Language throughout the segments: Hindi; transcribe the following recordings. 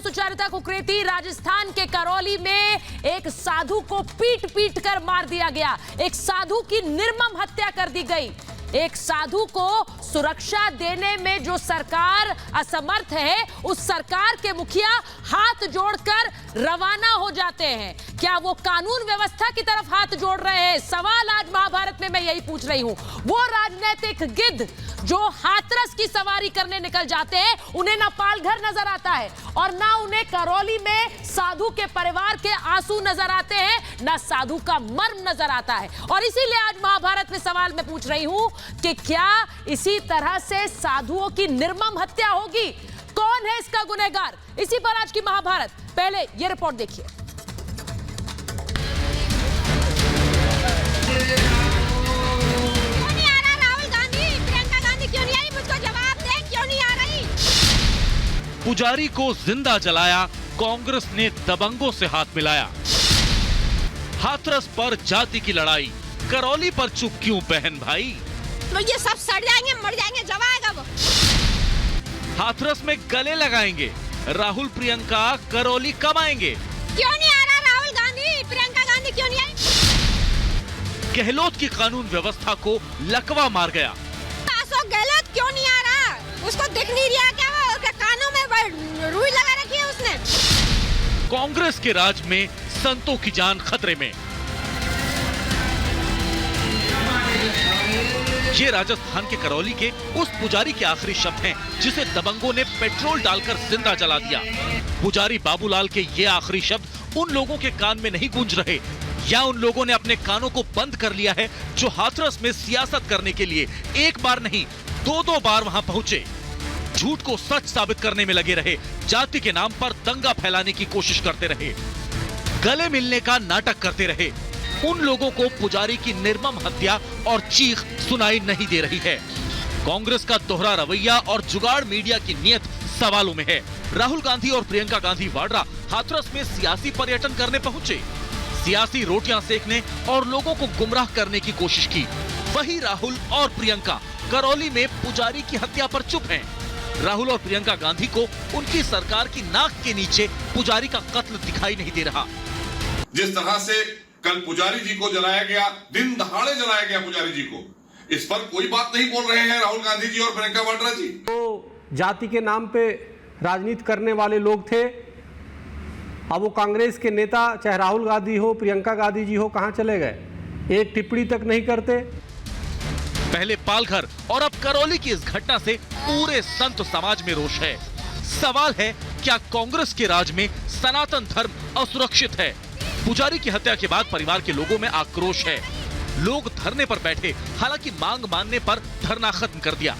सुचारुता कुकरेती, राजस्थान के करौली में एक साधु को पीट पीट कर मार दिया गया। एक साधु की निर्मम हत्या कर दी गई। एक साधु को सुरक्षा देने में जो सरकार असमर्थ है, उस सरकार के मुखिया हाथ जोड़कर रवाना हो जाते हैं। क्या वो कानून व्यवस्था की तरफ हाथ जोड़ रहे हैं? सवाल आज महाभारत में मैं यही पूछ रही हूं। वो राजनीतिक गिद्ध जो हाथरस की सवारी करने निकल जाते हैं, उन्हें ना पालघर नजर आता है और ना उन्हें करौली में साधु के परिवार के आंसू नजर आते हैं, ना साधु का मर्म नजर आता है। और इसीलिए आज महाभारत में सवाल मैं पूछ रही हूं कि क्या इसी तरह से साधुओं की निर्मम हत्या होगी? कौन है इसका गुनहगार? इसी पर आज की महाभारत। पहले यह रिपोर्ट देखिए। पुजारी को जिंदा जलाया, कांग्रेस ने दबंगों से हाथ मिलाया। हाथरस पर जाति की लड़ाई, करौली पर चुप क्यों बहन भाई? तो ये सब सड़ जाएंगे, मर जाएंगे, जवाएगा वो। हाथरस में गले लगाएंगे, राहुल प्रियंका करौली कब आएंगे? क्यों नहीं आ रहा राहुल गांधी, प्रियंका गांधी क्यों नहीं आई? गहलोत की कानून व्यवस्था को लकवा मार गया। अशोक गहलोत क्यों नहीं आ रहा? उसको दिख नहीं रहा क्या? वो कानों में रुई लगा रखी है उसने। कांग्रेस के राज में संतों की जान खतरे में। ये राजस्थान के करौली के उस पुजारी के आखिरी शब्द हैं जिसे दबंगों ने पेट्रोल डालकर जिंदा जला दिया। पुजारी बाबूलाल के ये आखिरी शब्द उन लोगों के कान में नहीं गूंज रहे, या उन लोगों ने अपने कानों को बंद कर लिया है जो हाथरस में सियासत करने के लिए एक बार नहीं, दो बार वहां पहुंचे। झूठ को सच साबित करने में लगे रहे, जाति के नाम पर दंगा फैलाने की कोशिश करते रहे, गले मिलने का नाटक करते रहे। उन लोगों को पुजारी की निर्मम हत्या और चीख सुनाई नहीं दे रही है। कांग्रेस का दोहरा रवैया और जुगाड़ मीडिया की नीयत सवालों में है। राहुल गांधी और प्रियंका गांधी वाड्रा हाथरस में सियासी पर्यटन करने पहुंचे, सियासी रोटियां सेकने और लोगों को गुमराह करने की कोशिश की। वही राहुल और प्रियंका करौली में पुजारी की हत्या पर चुप हैं। राहुल और प्रियंका गांधी को उनकी सरकार की नाक के नीचे पुजारी का कत्ल दिखाई नहीं दे रहा। जिस तरह से कल पुजारी जी को जलाया गया, दिन दहाड़े जलाया गया पुजारी जी को, इस पर कोई बात नहीं बोल रहे हैं राहुल गांधी जी और प्रियंका वाड्रा जी। तो जाति के नाम पे राजनीति करने वाले लोग थे। अब वो कांग्रेस के नेता, चाहे राहुल गांधी हो, प्रियंका गांधी जी हो, कहां चले गए? एक टिप्पणी तक नहीं करते। पहले पालघर और अब करौली की इस घटना से पूरे संत समाज में रोष है। सवाल है, क्या कांग्रेस के राज में सनातन धर्म असुरक्षित है? पुजारी की हत्या के बाद परिवार के लोगों में आक्रोश है। लोग धरने पर बैठे, हालांकि मांग मानने पर धरना खत्म कर दिया।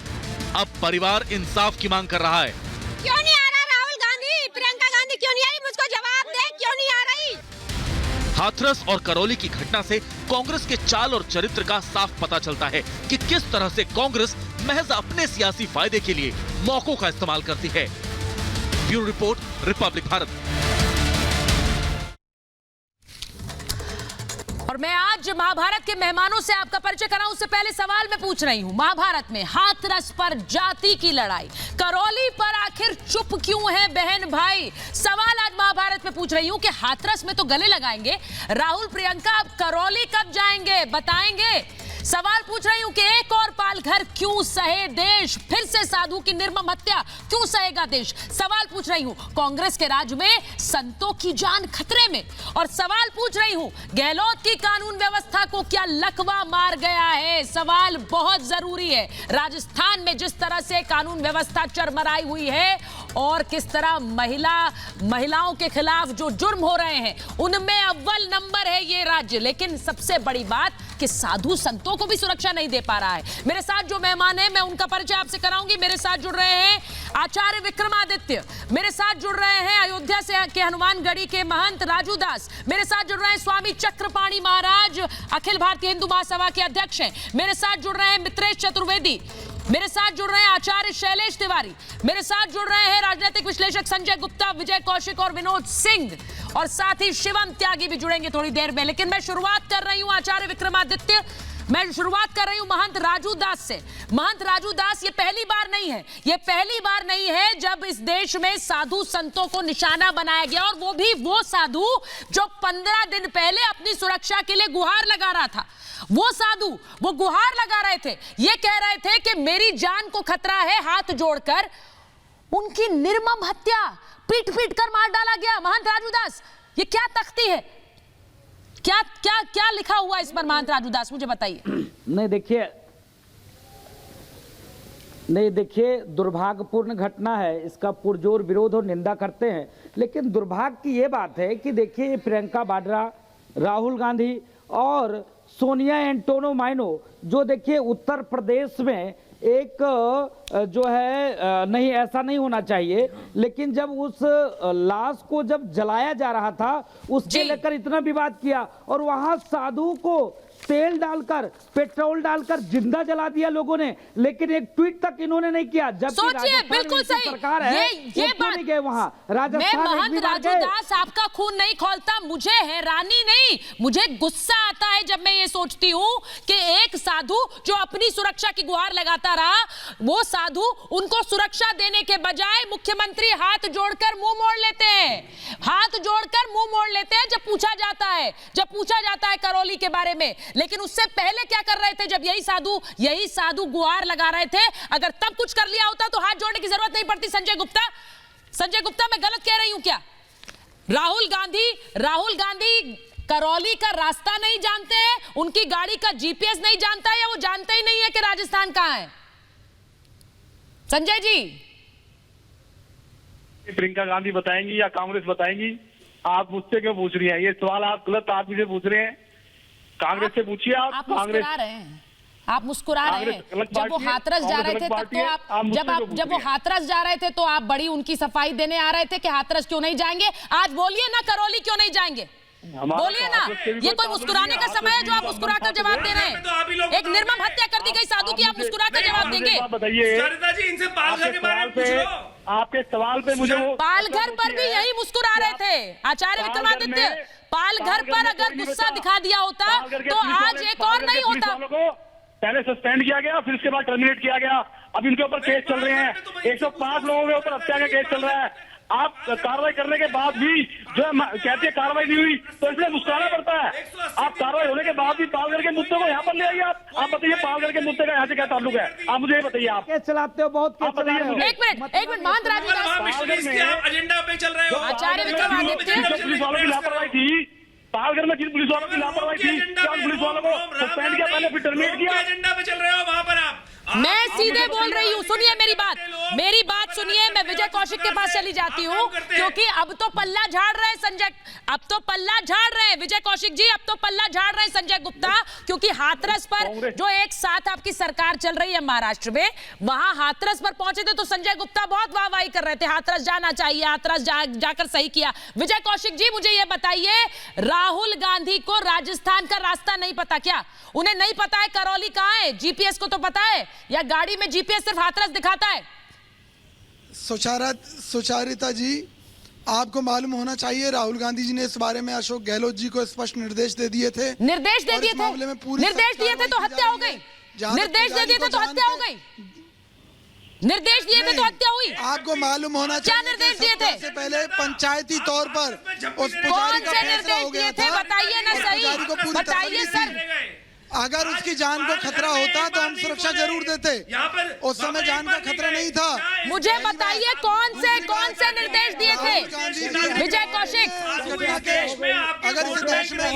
अब परिवार इंसाफ की मांग कर रहा है। क्यों नहीं आ रहा राहुल गांधी, प्रियंका गांधी क्यों नहीं आई? मुझको जवाब दे, क्यों नहीं आ रही? हाथरस और करौली की घटना से कांग्रेस के चाल और चरित्र का साफ पता चलता है कि किस तरह से कांग्रेस महज अपने सियासी फायदे के लिए मौकों का इस्तेमाल करती है। Bureau report, Republic Bharat. और मैं आज महाभारत के मेहमानों से आपका परिचय कराऊं, उससे पहले सवाल मैं पूछ रही हूं। महाभारत में हाथरस पर जाति की लड़ाई, करौली पर आखिर चुप क्यों है बहन भाई? सवाल आज महाभारत में पूछ रही हूं कि हाथरस में तो गले लगाएंगे, राहुल प्रियंका अब करौली कब जाएंगे, बताएंगे? सवाल पूछ रही हूं कि एक और पालघर क्यों सहे देश? फिर से साधु की निर्मम हत्या क्यों सहेगा देश? सवाल पूछ रही हूं, कांग्रेस के राज में संतों की जान खतरे में। और सवाल पूछ रही हूं, गहलोत की कानून व्यवस्था को क्या लकवा मार गया है? सवाल बहुत जरूरी है। राजस्थान में जिस तरह से कानून व्यवस्था चरमराई हुई है और किस तरह महिलाओं के खिलाफ जो जुर्म हो रहे हैं, उनमें अव्वल नंबर है ये राज्य। लेकिन सबसे बड़ी बात कि साधु संतों को भी सुरक्षा नहीं दे पा रहा है। मेरे साथ जो मेहमान हैं, मैं उनका परिचय आपसे कराऊंगी। मेरे साथ जुड़ रहे हैं आचार्य विक्रमादित्य, मेरे साथ जुड़ रहे हैं अयोध्या से के हनुमानगढ़ी के महंत राजू दास, मेरे साथ जुड़ रहे हैं स्वामी चक्रपाणी महाराज, अखिल भारतीय हिंदू महासभा के अध्यक्ष हैं, मेरे साथ जुड़ रहे हैं मित्रेश चतुर्वेदी, मेरे साथ जुड़ रहे हैं आचार्य शैलेश तिवारी, मेरे साथ जुड़ रहे हैं राजनीतिक विश्लेषक संजय गुप्ता, विजय कौशिक और विनोद सिंह, और साथ ही शिवम त्यागी भी जुड़ेंगे थोड़ी देर में। लेकिन मैं शुरुआत कर रही हूं आचार्य विक्रमादित्य, मैं शुरुआत कर रही हूं महंत राजू दास से। महंत राजू दास, ये पहली बार नहीं है, ये पहली बार नहीं है जब इस देश में साधु संतों को निशाना बनाया गया, और वो भी वो साधु जो 15 दिन पहले अपनी सुरक्षा के लिए गुहार लगा रहा था। वो साधु वो गुहार लगा रहे थे, ये कह रहे थे कि मेरी जान को खतरा है, हाथ जोड़कर उनकी निर्मम हत्या पीट पीट कर मार डाला गया। महंत राजू दास, ये क्या तख्ती है, क्या क्या क्या लिखा हुआ इस पर महंत राजू दास, मुझे बताइए। नहीं देखिए, दुर्भाग्यपूर्ण घटना है, इसका पुरजोर विरोध और निंदा करते हैं। लेकिन दुर्भाग्य की ये बात है कि देखिए, प्रियंका वाड्रा, राहुल गांधी और सोनिया एंटोनो माइनो, जो देखिए उत्तर प्रदेश में एक जो है नहीं, ऐसा नहीं होना चाहिए, लेकिन जब उस लाश को जब जलाया जा रहा था उसके लेकर इतना विवाद किया, और वहां साधु को तेल डालकर, पेट्रोल डालकर जिंदा जला दिया लोगों ने, लेकिन एक ट्वीट तक इन्होंने नहीं किया। जब सोचिए, बिल्कुल सही सरकार है, ये बात नहीं गए वहां राजस्थान। मैं महंत राजू दास, आपका खून नहीं खौलता, मुझे हैरानी नहीं, मुझे गुस्सा आता है जब मैं ये सोचती हूं कि एक साधु जो अपनी सुरक्षा की गुहार लगाता रहा, वो साधु उनको सुरक्षा देने के बजाय मुख्यमंत्री हाथ जोड़कर मुंह मोड़ लेते हैं, हाथ जोड़कर मुंह मोड़ लेते हैं जब पूछा जाता है करौली के बारे में। लेकिन उससे पहले क्या कर रहे थे, जब यही साधु गुहार लगा रहे थे, अगर तब कुछ कर लिया होता तो हाथ जोड़ने की जरूरत नहीं पड़ती। संजय गुप्ता, मैं गलत कह रही हूं क्या? राहुल गांधी करौली का रास्ता नहीं जानते हैं, उनकी गाड़ी का जीपीएस नहीं जानता है, या वो जानते ही नहीं है कि राजस्थान कहां है? संजय जी, प्रियंका गांधी बताएंगी या कांग्रेस बताएंगी? आप मुझसे क्यों पूछ रही हैं? ये सवाल आप गलत आदमी से पूछ रहे हैं। कांग्रेस से पूछिए। आप मुस्कुरा रहे हैं, आप मुस्कुरा रहे हैं। जब वो हाथरस जा रहे थे तब तो आप जब वो हाथरस जा रहे थे तो आप बड़ी उनकी सफाई देने आ रहे थे कि हाथरस क्यों नहीं जाएंगे। आज बोलिए ना, करौली क्यों नहीं जाएंगे, बोलिए ना। ये कोई मुस्कुराने का समय है जो आप मुस्कुरा कर जवाब दे रहे हैं? एक निर्मम हत्या कर दी गई साधु की, आप मुस्कुरा कर जवाब देंगे? बताइए, इनसे पालघर के बारे में पूछ लो। आपके सवाल पे मुझे पालघर पर भी यही मुस्कुरा रहे थे आचार्य विक्रमादित्य। पालघर पर अगर गुस्सा दिखा दिया होता तो आज एक और नहीं होता। पहले सस्पेंड किया गया, फिर उसके बाद टर्मिनेट किया गया। अब इनके ऊपर केस चल रहे हैं, 105 लोगों के ऊपर हत्या का केस चल रहा है। आप कार्रवाई करने के बाद भी जो कहते हैं कार्रवाई नहीं हुई, तो इसलिए मुस्कुराना पड़ता है। आप कार्रवाई होने के बाद भी पालघर के मुद्दे को यहाँ पर ले आइए। आप बताइए, पालघर के मुद्दे का यहाँ से क्या ताल्लुक है? आप मुझे ये बताइए। आप चलाते हो बहुत, आप बताइए। एक मिनट महंत राजू दास, एजेंडा पे चल रहे हो। आचार्य विक्रमादित्य, पुलिस वालों की लापरवाही थी, पालघर में जिन पुलिस वालों की लापरवाही थी, पुलिस वालों को सस्पेंड किया, पहले फिर टर्मिनेट किया। एजेंडा पे चल रहे हो वहां पर आप। मैं सीधे बोल रही हूँ, सुनिए मेरी बात सुनिए। मैं विजय कौशिक के पास चली जाती हूँ, क्योंकि अब तो पल्ला झाड़ रहे हैं संजय, अब तो पल्ला झाड़ रहे हैं विजय कौशिक जी, अब तो पल्ला झाड़ रहे हैं संजय गुप्ता। क्योंकि हाथरस पर जो एक साथ आपकी सरकार चल रही है महाराष्ट्र में, वहां हाथरस पर पहुंचे थे तो संजय गुप्ता बहुत वाहवाही कर रहे थे, हाथरस जाना चाहिए, हाथरस जाकर सही किया। विजय कौशिक जी, मुझे ये बताइए, राहुल गांधी को राजस्थान का रास्ता नहीं पता क्या? उन्हें नहीं पता है करौली कहां है? जीपीएस को तो पता है, या गाड़ी में जीपीएस सिर्फ हाथरस दिखाता है? सुचारिता जी, आपको मालूम होना चाहिए, राहुल गांधी जी ने इस बारे में अशोक गहलोत जी को स्पष्ट निर्देश दे दिए थे। निर्देश दे दिए थे तो हत्या हो गई। निर्देश दे दिए थे तो हत्या हो गई। निर्देश दिए थे तो हत्या हुई। आपको मालूम होना चाहिए, क्या निर्देश दिए थे? से पहले पंचायती तौर पर उस कौन से निर्देश दिए थे? बताइए ना सही, बताइए सर। अगर उसकी जान को खतरा होता तो हम सुरक्षा जरूर देते, उस समय जान का खतरा नहीं था। मुझे बताइए कौन से निर्देश दिए थे विजय कौशिक? अगर इस देश में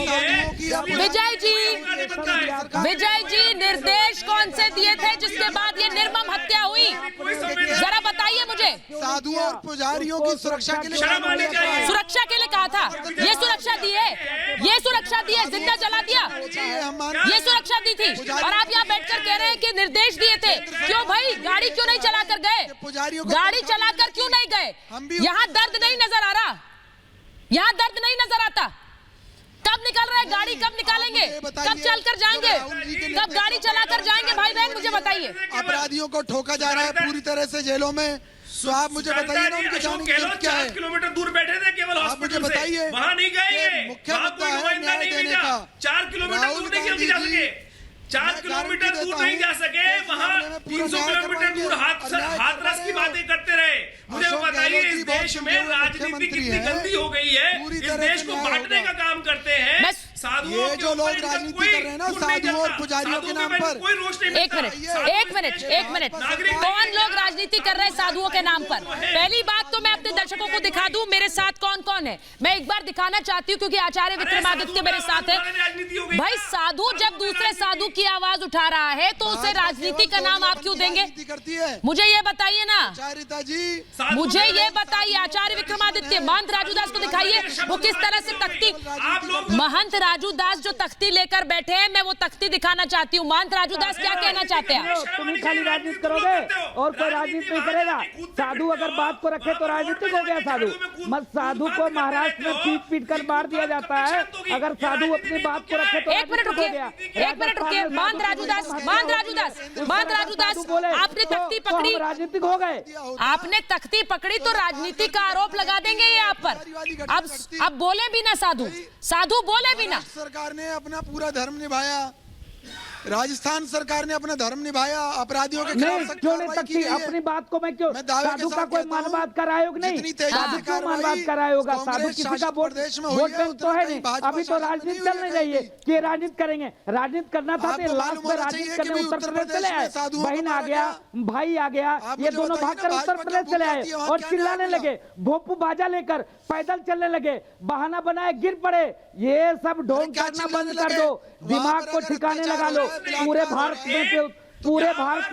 विजय जी निर्देश कौन से दिए थे जिसके बाद ये निर्मम हत्या हुई? जरा बताइए मुझे। साधुओं और पुजारियों की सुरक्षा के लिए कहा था, ये सुरक्षा दी है, ये सुरक्षा दी है, जिंदा जला दिया, ये सुरक्षा दी थी, और आप यहाँ बैठकर कह रहे हैं कि निर्देश दिए थे। क्यों भाई, गाड़ी क्यों नहीं चलाकर गए? गाड़ी चलाकर क्यों नहीं गए? यहाँ दर्द नहीं नजर आ रहा, यहाँ दर्द नहीं नजर आता। कब निकल रहा है गाड़ी, कब निकालेंगे, कब चलकर जाएंगे, कब गाड़ी चलाकर जाएंगे? भाई बहन मुझे बताइए। अपराधियों को ठोका जा रहा है पूरी तरह से जेलों में, तो आप मुझे बताइए ना उनके जाने की जरूरत क्या है? 4 किलोमीटर दूर बैठे थे केवल आप मुझे बताइए, वहां नहीं गए, मुख्य मुद्दा है न्याय देने का। 4 किलोमीटर दूर नहीं जा सके। 4 किलोमीटर दूर नहीं जा सके, वहाँ 300 किलोमीटर दूर हाथरस की बातें करते रहे। मुझे बताइए, इस देश में राजनीति कितनी गंदी हो गई है, इस देश को बांटने का काम करते हैं। साधुओं जो लोग राजनीति कर रहे हैं ना, साधुओं और पुजारियों के नाम पर, कोई रोष नहीं। एक मिनट, कौन लोग राजनीति कर रहे हैं साधुओं के नाम पर? पहली बात तो मैं अपने दर्शकों को दिखा दूं मेरे साथ कौन कौन है। मैं एक बार दिखाना चाहती हूँ क्योंकि आचार्य विक्रमादित्य मेरे साथ है। भाई, साधु जब दूसरे साधु की आवाज उठा रहा है तो उसे राजनीति का नाम आप क्यों देंगे? मुझे ये बताइए ना, मुझे ये बताइए। आचार्य विक्रमादित्य, महंत राजूदास को दिखाइए वो किस तरह से तख्ती, महंत राजूदास जो तख्ती लेकर बैठे हैं, मैं वो तख्ती दिखाना चाहती हूँ। महंत राजूदास क्या कहना चाहते हैं? तुम खाली राजनीति करोगे और कोई राजनीति नहीं करेगा। साधु अगर बात को रखे तो राजनीतिक हो गया साधु। मत साधु को महाराष्ट्र में पीट कर मार दिया जाता है, अगर साधु अपनी बात को रखे तो। एक मिनट रुकिए, महंत राजूदास, आपने तख्ती पकड़ी, राजनीतिक हो गए। आपने तख्ती पकड़ी तो राजनीति का आरोप लगा देंगे ये आप पर। अब बोले भी ना साधु बोले भी ना। सरकार ने अपना पूरा धर्म निभाया, राजस्थान सरकार ने अपना धर्म निभाया, अपराधियों के खिलाफ क्यों नहीं तख्ती? अपनी बात को मैं क्यों, साधु का कोई मानवाद का आयोग नहीं, साधु क्यों मानवाद का आयोग? साधु किसी का वोट बैंक तो है नहीं। अभी तो राजनीति चल नहीं रही है कि राजनीति करेंगे। राजनीति करना था तो लास्ट में राजनीति करने उत्तर प्रदेश चले आए, बहन आ गया, भाई आ गया, ये दोनों भागकर उत्तर प्रदेश चले आए और चिल्लाने लगे, भोपू बाजा लेकर पैदल चलने लगे, बहाना बनाए गिर पड़े। ये सब ढोंग करना बंद कर दो, दिमाग को ठिकाने लगा लो। पूरे भारत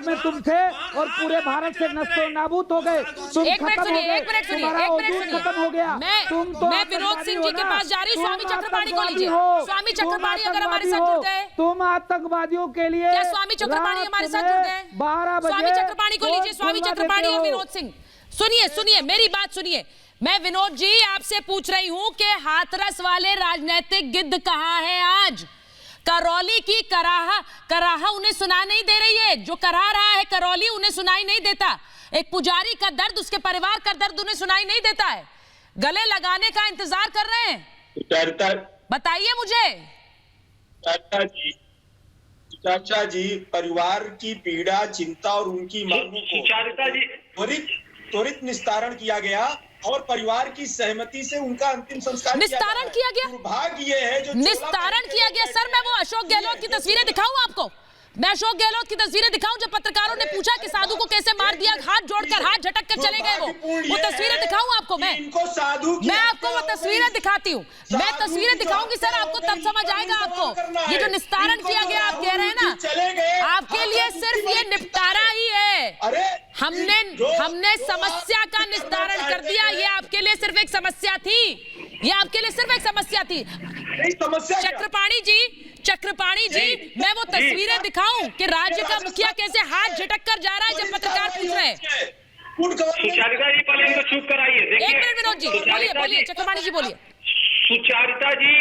में तुम थे और पूरे भारत से नस्तो नाबूद हो गए, तुम खत्म हो गए, तुम्हारा वजूद खत्म हो गया। मैं विनोद सिंह जी के पास जा रही हूँ। स्वामी चक्रपाणी को लीजिए। स्वामी चक्रपाणी अगर हमारे साथ जुड़ गए, तुम आतंकवादियों के लिए, क्या स्वामी चक्रपाणी हमारे साथ जुड़ गए? 12 बजे स्वामी चक्रपाणी को लीजिए। स्वामी चक्रपाणी और विनोद सिंह, सुनिए मेरी बात सुनिए। मैं विनोद जी आपसे पूछ रही हूं कि हाथरस वाले राजनीतिक गिद्ध कहां है आज? करौली की कराहा उन्हें सुना नहीं दे रही है। जो करा रहा है करौली उन्हें सुनाई नहीं देता। एक पुजारी का दर्द, उसके परिवार का दर्द उन्हें सुनाई नहीं देता है। गले लगाने का इंतजार कर रहे हैं। बताइए मुझे। चाचा जी, परिवार की पीड़ा, चिंता और उनकी मांगों को त्वरित निस्तारण किया गया और परिवार की सहमति से उनका अंतिम संस्कार निस्तारण किया गया। दुर्भाग्य ये है जो निस्तारण किया गया। सर, मैं वो अशोक गहलोत की तस्वीरें दिखाऊं आपको? मैं अशोक गहलोत की तस्वीरें दिखाऊं जब पत्रकारों ने पूछा कि साधु को कैसे मार दिया, हाथ जोड़कर, हाथ झटक कर चले गए वो तस्वीरें दिखाऊं आपको? मैं आपको वो तस्वीरें दिखाती हूँ। मैं तस्वीरें दिखाऊंगी सर, आपको तब समझ आएगा। आपको ये जो निस्तारण किया गया आप कह रहे हैं ना, आपके लिए सिर्फ ये निपटारा ही है। हमने समस्या का निस्तारण कर दिया। ये आपके लिए सिर्फ एक समस्या थी, ये आपके लिए सिर्फ एक समस्या थी। चक्रपाणी जी, मैं वो तस्वीरें दिखाऊं कि राज्य का मुखिया कैसे हाथ झटक कर जा रहा है जब पत्रकार पूछ रहे हैं? सुचारिता जी, पहले इनको चुप कराइए। एक मिनट विनोद जी, बोलिए चक्रपाणी जी बोलिए। सुचारिता जी,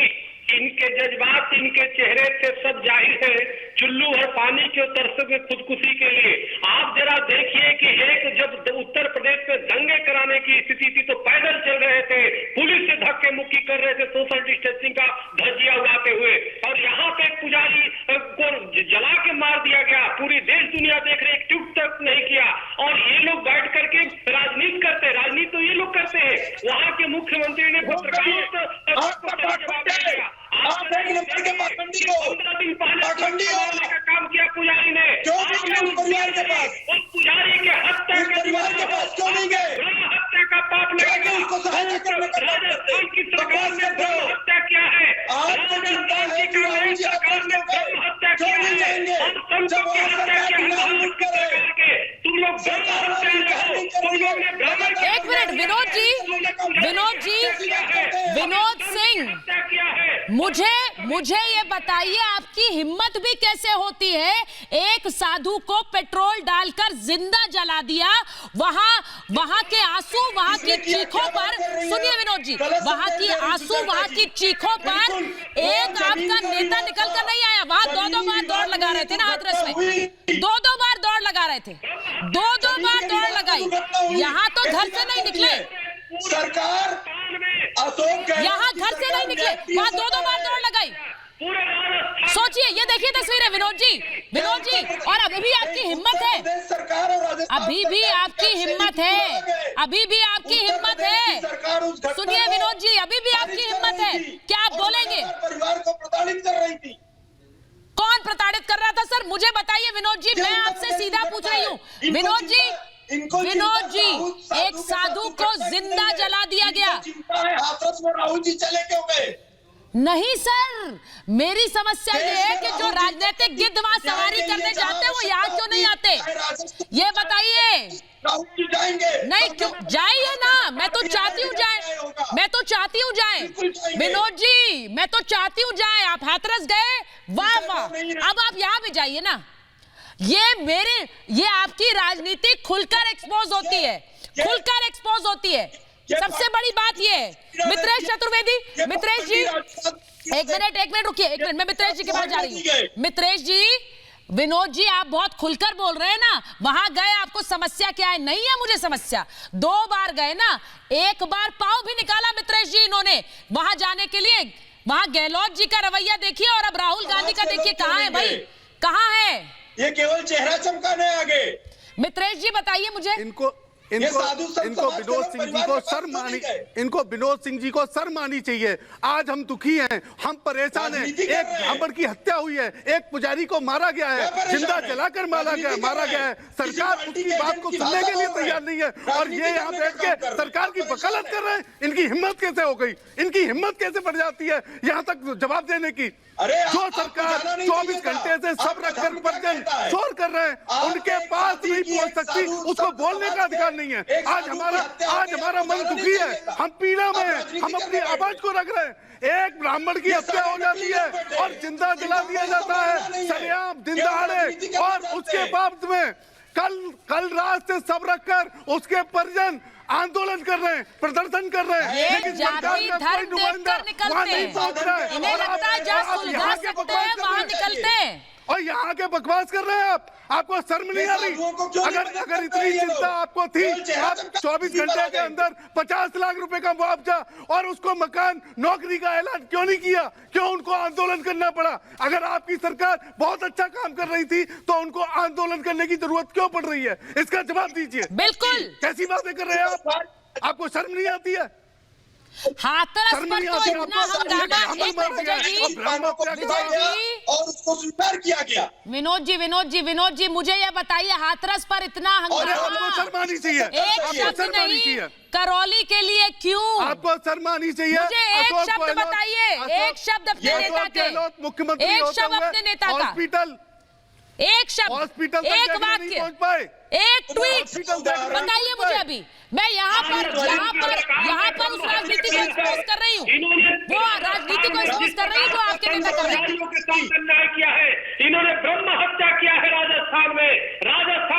इनके जज्बात, इनके चेहरे से सब जाहिर है। चुल्लू और पानी के तरस में खुदकुशी के लिए आप जरा देखिए कि एक जब उत्तर प्रदेश में दंगे कराने की स्थिति थी तो पैदल चल रहे थे, पुलिस से धक्के मुक्की कर रहे थे सोशल डिस्टेंसिंग का धज्जिया उड़ाते हुए, और यहाँ पे पुजारी को जला के मार दिया गया। पूरी देश दुनिया देख रही, ट्वीट तक नहीं किया, और ये लोग बैठ करके राजनीति करते। राजनीति तो ये लोग करते हैं। वहाँ के मुख्यमंत्री ने पत्रकारों का काम किया पुजारी ने। उस पुजारी के हत्या का पाप राजस्थान की सरकार ने हत्या किया है। राजस्थान की सरकार ने हत्या किया है और संतों की हत्या किया है। तुम लोग एक मिनट विनोद सिंह, मुझे ये बताइए आपकी हिम्मत भी कैसे होती है? एक साधु को पेट्रोल डालकर जिंदा जला दिया। वहां के आंसू, वहां की चीखों पर, सुनिए विनोद जी, वहां की आंसू, वहां की चीखों पर एक आपका नेता निकल कर नहीं आया। वहां 2-2 बार दौड़ लगा रहे थे ना हाथरस में, 2-2 बार दौड़ लगा रहे थे, 2-2 बार दौड़ लगाई। यहाँ तो घर से नहीं निकले, सरकार अशोक यहाँ घर से नहीं निकले, वहां 2-2 बार दौड़ लगाई। सोचिए, ये देखिए तस्वीरें विनोद जी, और अभी भी आपकी हिम्मत है, अभी भी आपकी हिम्मत है, अभी भी आपकी हिम्मत है। सुनिए विनोद जी, अभी भी आपकी हिम्मत है, क्या आप बोलेंगे? परिवार को प्रताड़ित कर रही थी। कौन प्रताड़ित कर रहा था सर, मुझे बताइए विनोद जी, मैं आपसे सीधा पूछ रही हूँ। विनोद जी, एक साधु को जिंदा जला दिया गया। हाथरस में राहुल जी चले क्यों गए? नहीं सर, मेरी समस्या ये है कि जो राजनीतिक गिद्ध वहां सवारी करने जाते हैं वो यहाँ क्यों नहीं आते, ये बताइए। राहुल जी जाएंगे? नहीं, क्यों जाइए ना, मैं तो चाहती हूँ जाए, विनोद जी, मैं तो चाहती हूँ जाए। आप हाथरस गए, वाह वाह, अब आप यहाँ भी जाइए ना। ये आपकी राजनीति खुलकर एक्सपोज होती है, सबसे बड़ी बात ये है। मित्रेश चतुर्वेदी, मित्रेश जी एक मिनट रुकिए, एक मिनट, मैं मित्रेश जी के पास जा रही हूँ। मित्रेश जी, विनोद जी आप बहुत खुलकर बोल रहे हैं ना, वहां गए आपको समस्या क्या है? नहीं है मुझे समस्या, 2 बार गए ना, 1 बार पांव भी निकाला मित्रेश जी इन्होंने वहां जाने के लिए। वहां गहलोत जी का रवैया देखिए और अब राहुल गांधी का देखिए, कहां है भाई, कहां है? ये केवल चेहरा चमकाने आगे। मित्रेश जी बताइए मुझे। इनको विनोद सिंह जी को शर्म आनी चाहिए। आज हम दुखी हैं, हम परेशान हैं। एक ब्राह्मण की हत्या हुई है, एक पुजारी को मारा गया है, जिंदा जलाकर मारा गया है। सरकार उसकी बात को सुनने के लिए तैयार नहीं है और ये यहाँ बैठ के सरकार की वकालत कर रहे हैं। इनकी हिम्मत कैसे हो गई, इनकी हिम्मत कैसे बढ़ जाती है यहाँ तक जवाब देने की? जो सरकार 24 घंटे से सब रखकर पर्जन शोर कर रहे हैं, उनके पास नहीं पहुंच सकती, उसको बोलने का अधिकार नहीं है। आज हमारा मन दुखी है, हम पीड़ा में हैं, हम अपनी आवाज को रख रहे हैं। एक ब्राह्मण की हत्या हो जाती है और जिंदा जला दिया जाता है सरेआम, दिन दहाड़े, और उसके बाद में कल रात से सब रखकर उसके परिजन आंदोलन कर रहे हैं, प्रदर्शन कर रहे हैं, लेकिन सरकार का कोई नुमाइंदा वहां नहीं पहुंच रहा है। इन्हें लगता है जहां सुलझा सकते हैं वहां निकलते हैं और यहाँ के बकवास कर रहे हैं। आपको शर्म नहीं आ रही? अगर इतनी चिंता आपको थी, आप 24 घंटे के अंदर 50 लाख रुपए का मुआवजा और उसको मकान, नौकरी का ऐलान क्यों नहीं किया? क्यों उनको आंदोलन करना पड़ा? अगर आपकी सरकार बहुत अच्छा काम कर रही थी तो उनको आंदोलन करने की जरूरत क्यों पड़ रही है? इसका जवाब दीजिए। बिल्कुल, कैसी बातें कर रहे हैं आप? आपको शर्म नहीं आती है? हाथरस पर तो इतना हंगामा, और उसको स्वीकार किया गया। विनोद जी मुझे ये बताइए, हाथरस पर इतना हंगामा, शर्म आनी चाहिए, एक शब्द नहीं, करौली के लिए क्यों? आपको शर्म आनी चाहिए। मुझे एक शब्द बताइए, एक शब्द अपने नेता के, मुख्यमंत्री एक शब्द अपने नेता का, हॉस्पिटल, एक शब्द, एक वाक्य, एक ट्वीट बताइए मुझे। अभी मैं यहाँ पर उस राजनीति को एक्सपोज कर रही हूँ, वो राजनीति को एक्सपोज कर रही हूँ जो आपके नेता कर रहे हैं। अन्याय किया है इन्होंने, ब्रह्म हत्या किया है राजस्थान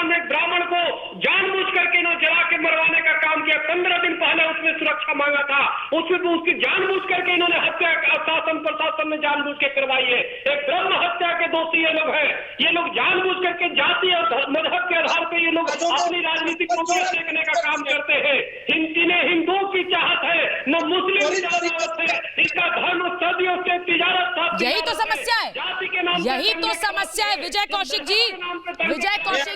में एक ब्राह्मण को जानबूझ करके इन्होंने जला के मरवाने का काम किया। 15 दिन पहले उसने सुरक्षा मांगा था, उसमें उसकी जानबूझ करके इन्होंने हत्या शासन प्रशासन ने जानबूझ के करवाई है। एक ब्रह्म हत्या के दोषी ये लोग हैं। ये लोग जानबूझ करके जाति और मजहब के आधार पर ये लोग अपनी राजनीति को देखने का काम करते हैं। इन्हें हिंदुओं की चाहत है, न मुस्लिम की चाहत है। इसका धर्म सदियों से तिजारत था। यही तो समस्या है, यही तो समस्या है। विजय कौशिक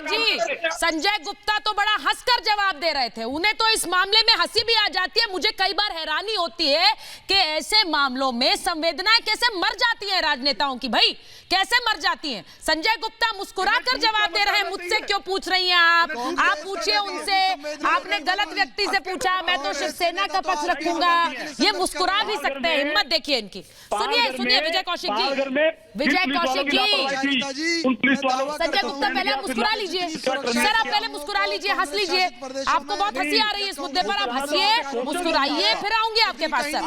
जी, संजय गुप्ता तो बड़ा हंसकर जवाब दे रहे थे, उन्हें तो इस मामले में हंसी भी आ जाती है। मुझे कई बार हैरानी होती है कि ऐसे मामलों में संवेदनाएं कैसे मर जाती हैं राजनेताओं की, भाई कैसे मर जाती हैं। संजय गुप्ता मुस्कुराकर जवाब दे रहे हैं, मुझसे क्यों पूछ रही हैं आप पूछिए उनसे। आपने गलत व्यक्ति से पूछा, मैं तो शिवसेना का पक्ष रखूंगा। ये मुस्कुरा भी सकते हैं, हिम्मत देखिए इनकी। सुनिए विजय कौशिक जी, संजय गुप्ता पहले आप मुस्कुरा लीजिए सर, आप पहले मुस्कुरा लीजिए, हंस लीजिए। आपको बहुत हंसी आ रही है इस मुद्दे पर, आप हंसिए, मुस्कुराइए, फिर आऊंगी आपके पास सर,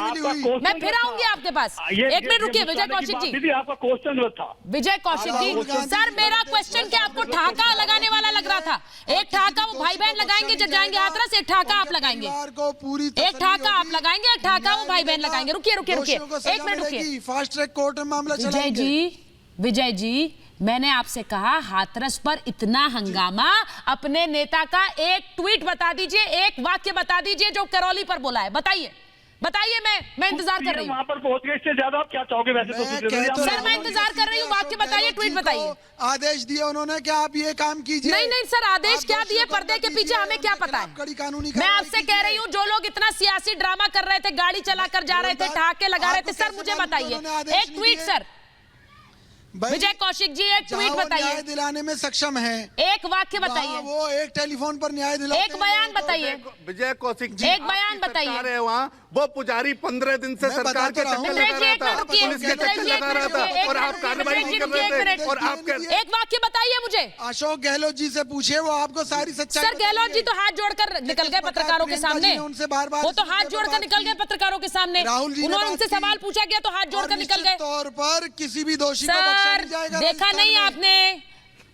मैं फिर आऊंगी आपके पास। एक मिनट रुकिए विजय कौशिक जी, आपका क्वेश्चन था विजय कौशिक जी। सर मेरा क्वेश्चन क्या आपको ठहाका लगाने वाला लग रहा था? एक ठहाका वो भाई बहन लगाएंगे जब जाएंगे हाथरस, एक ठहाका आप लगाएंगे, एक ठहाका आप लगाएंगे, एक ठहाका वो भाई बहन लगाएंगे। रुकिए एक मिनट रुकिए। फास्ट ट्रैक कोर्ट में मामला चलाएंगे। विजय जी मैंने आपसे कहा हाथरस पर इतना हंगामा, अपने नेता का एक ट्वीट बता दीजिए, एक वाक्य बता दीजिए जो करौली पर बोला है, बताइए। बताइए, मैं इंतजार कर रही हूँ। वहां पर पहुंच गए, इससे ज्यादा आप क्या चाहोगे वैसे तो? सर मैं इंतजार कर रही हूँ, वाक्य बताइए, ट्वीट बताइए। आदेश दिए उन्होंने कि आप ये काम कीजिए। नहीं सर, आदेश क्या दिए, पर्दे के पीछे हमें क्या पता है। कड़ी कानूनी मैं आपसे कह रही हूँ, जो लोग इतना सियासी ड्रामा कर रहे थे, गाड़ी चलाकर जा रहे थे, ठहाके लगा रहे थे, सर मुझे बताइए एक ट्वीट। सर विजय कौशिक जी एक ट्वीट बताइए। न्याय दिलाने में सक्षम है, एक वाक्य बताइए। वो एक टेलीफोन पर न्याय दिलाते हैं। एक बयान बताइए। विजय कौशिक जी एक बयान बताइए। वहाँ वो पुजारी 15 दिन से सरकार के चक्कर लगा रहा था, पुलिस के चक्कर लगा रहा था, और आप कार्रवाई नहीं कर रहे थे। और आप एक वाक्य बताइए मुझे। अशोक गहलोत जी से पूछे, वो आपको सारी सच्चाई। सर गहलोत जी तो हाथ जोड़कर निकल गए पत्रकारों के सामने, उनसे बार-बार वो तो हाथ जोड़कर निकल गए पत्रकारों के सामने। राहुल जी उन्होंने उनसे सवाल पूछा गया तो हाथ जोड़कर निकल गए। तौर पर किसी भी दोषी को बख्शा नहीं जाएगा। देखा नहीं आपने,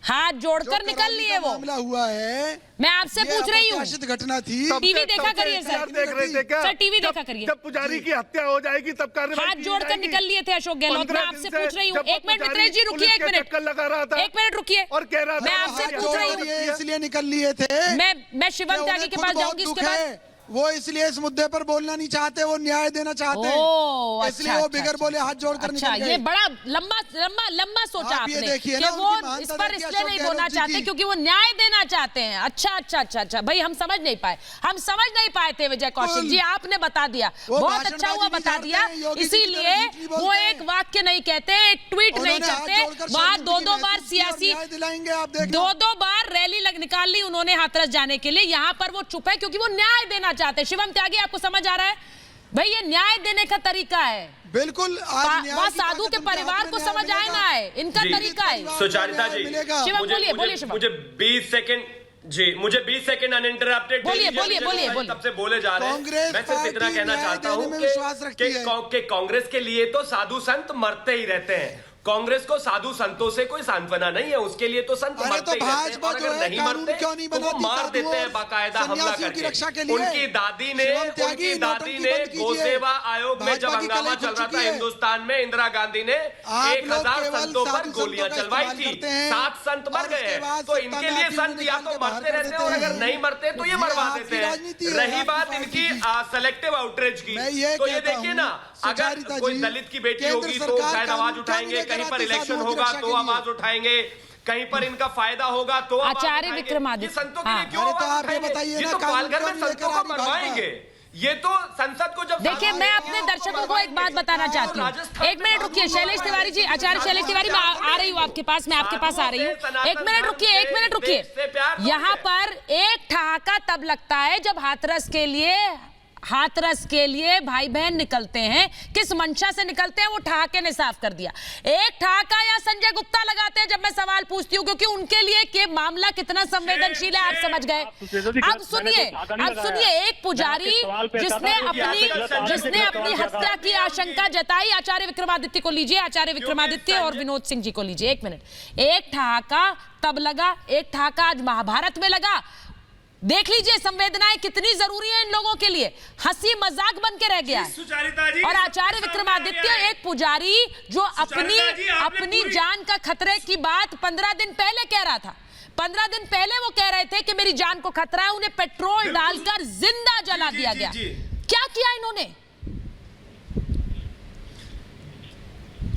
हाथ जोड़कर निकल लिए वो। मामला हुआ है, मैं आपसे पूछ रही हूँ, घटना थी। टीवी देखा करिए सर, देख रहे थे क्या? सर टीवी देखा करिए। जब पुजारी की हत्या हो जाएगी तब कार्रवाई हाथ जोड़कर निकल लिए थे अशोक गहलोत। मैं आपसे पूछ रही हूँ, एक मिनट मित्रेश जी रुकिए, एक मिनट लगा रहा था, एक मिनट रुकिए। और कह रहा था मैं आपसे पूछ रही हूँ, इसलिए निकल लिए थे। मैं शिवम त्यागी के पास जाऊंगी इसके बाद। वो इसलिए इस मुद्दे पर बोलना नहीं चाहते, वो न्याय देना चाहते हैं, इसलिए वो बिगर बोले हाथ जोड़कर निकल गए। ये बड़ा लंबा सोचा आपने कि वो इस पर इसलिए नहीं बोलना चाहते क्योंकि वो न्याय देना चाहते हैं। अच्छा भाई, हम समझ नहीं पाए थे विजय कौशिक जी, आपने बता दिया, बहुत अच्छा हुआ बता दिया। इसीलिए वो एक वाक्य नहीं कहते, एक ट्वीट नहीं करते, वहां दो बार सियासी दो बार रैली निकाल ली उन्होंने हाथरस जाने के लिए। यहाँ पर वो चुप है क्योंकि वो न्याय देना चाहते हैं। शिवम त्यागी आपको समझ आ रहा है भाई, ये न्याय देने का तरीका है। बिल्कुल, वहाँ साधु के परिवार को समझ आए ना आए, इनका तरीका है। सुचारिता जी, शिवम बोलिए शिवम। मुझे 20 सेकंड अनइंटरप्टेड बोलिए। तब से बोले जा रहे हैं। मैं सिर्फ इतना कहना चाहता हूँ कि कांग्रेस के लिए तो साधु संत मरते ही रहते हैं। कांग्रेस को साधु संतों से कोई सांत्वना नहीं है, उसके लिए तो संत मरते ही रहते हैं, और अगर नहीं मरते तो वो मार देते हैं बाकायदा हमला करके। उनकी दादी ने गौ सेवा आयोग में जब हंगामा चल रहा था हिंदुस्तान में, इंदिरा गांधी ने 1000 संतों पर गोलियां चलवाई थी, 7 संत मर गए हैं। तो इनके लिए संत या तो मरते रहते हैं, और अगर नहीं मरते तो ये मरवा देते हैं। रही बात इनकी सेलेक्टिव आउटरीच की, तो ये देखिए ना, अगर कोई दलित की बेटी होगी तो शायद आवाज उठाएंगे, कहीं पर इलेक्शन होगा तो आवाज उठाएंगे, कहीं पर इनका फायदा होगा तो आचार्य विक्रमादित्य संतों के लिए क्यों आवाज उठाएंगे? ये तो पालघर में संतों को मरवाएंगे। ये तो संसद को जब देखिए, मैं अपने दर्शकों को एक बात बताना चाहती हूँ। एक मिनट रुकिए शैलेश तिवारी जी, आचार्य शैलेश तिवारी, मैं आ रही हूँ आपके पास, मैं आपके पास आ रही हूँ। एक मिनट रुकिए। यहाँ पर एक ठहाका तब लगता है जब हाथरस के लिए भाई बहन निकलते हैं। किस मंशा से निकलते हैं वो ठहाके ने साफ कर दिया। एक ठहाका या संजय गुप्ता लगाते हैं जब मैं सवाल पूछती हूँ, क्योंकि उनके लिए कि मामला कितना संवेदनशील है आप समझ गए। अब सुनिए, एक पुजारी जिसने अपनी हत्या की आशंका जताई, आचार्य विक्रमादित्य को लीजिए, आचार्य विक्रमादित्य और विनोद सिंह जी को लीजिए। एक मिनट, एक ठहाका तब लगा, एक ठहाका आज महाभारत में लगा। देख लीजिए संवेदनाएं कितनी जरूरी है इन लोगों के लिए, हंसी मजाक बन के रह गया है। और आचार्य विक्रमादित्य एक पुजारी जो अपनी जान का खतरे की बात 15 दिन पहले कह रहा था। 15 दिन पहले वो कह रहे थे कि मेरी जान को खतरा है, उन्हें पेट्रोल डालकर जिंदा जला दिया गया। क्या किया इन्होंने?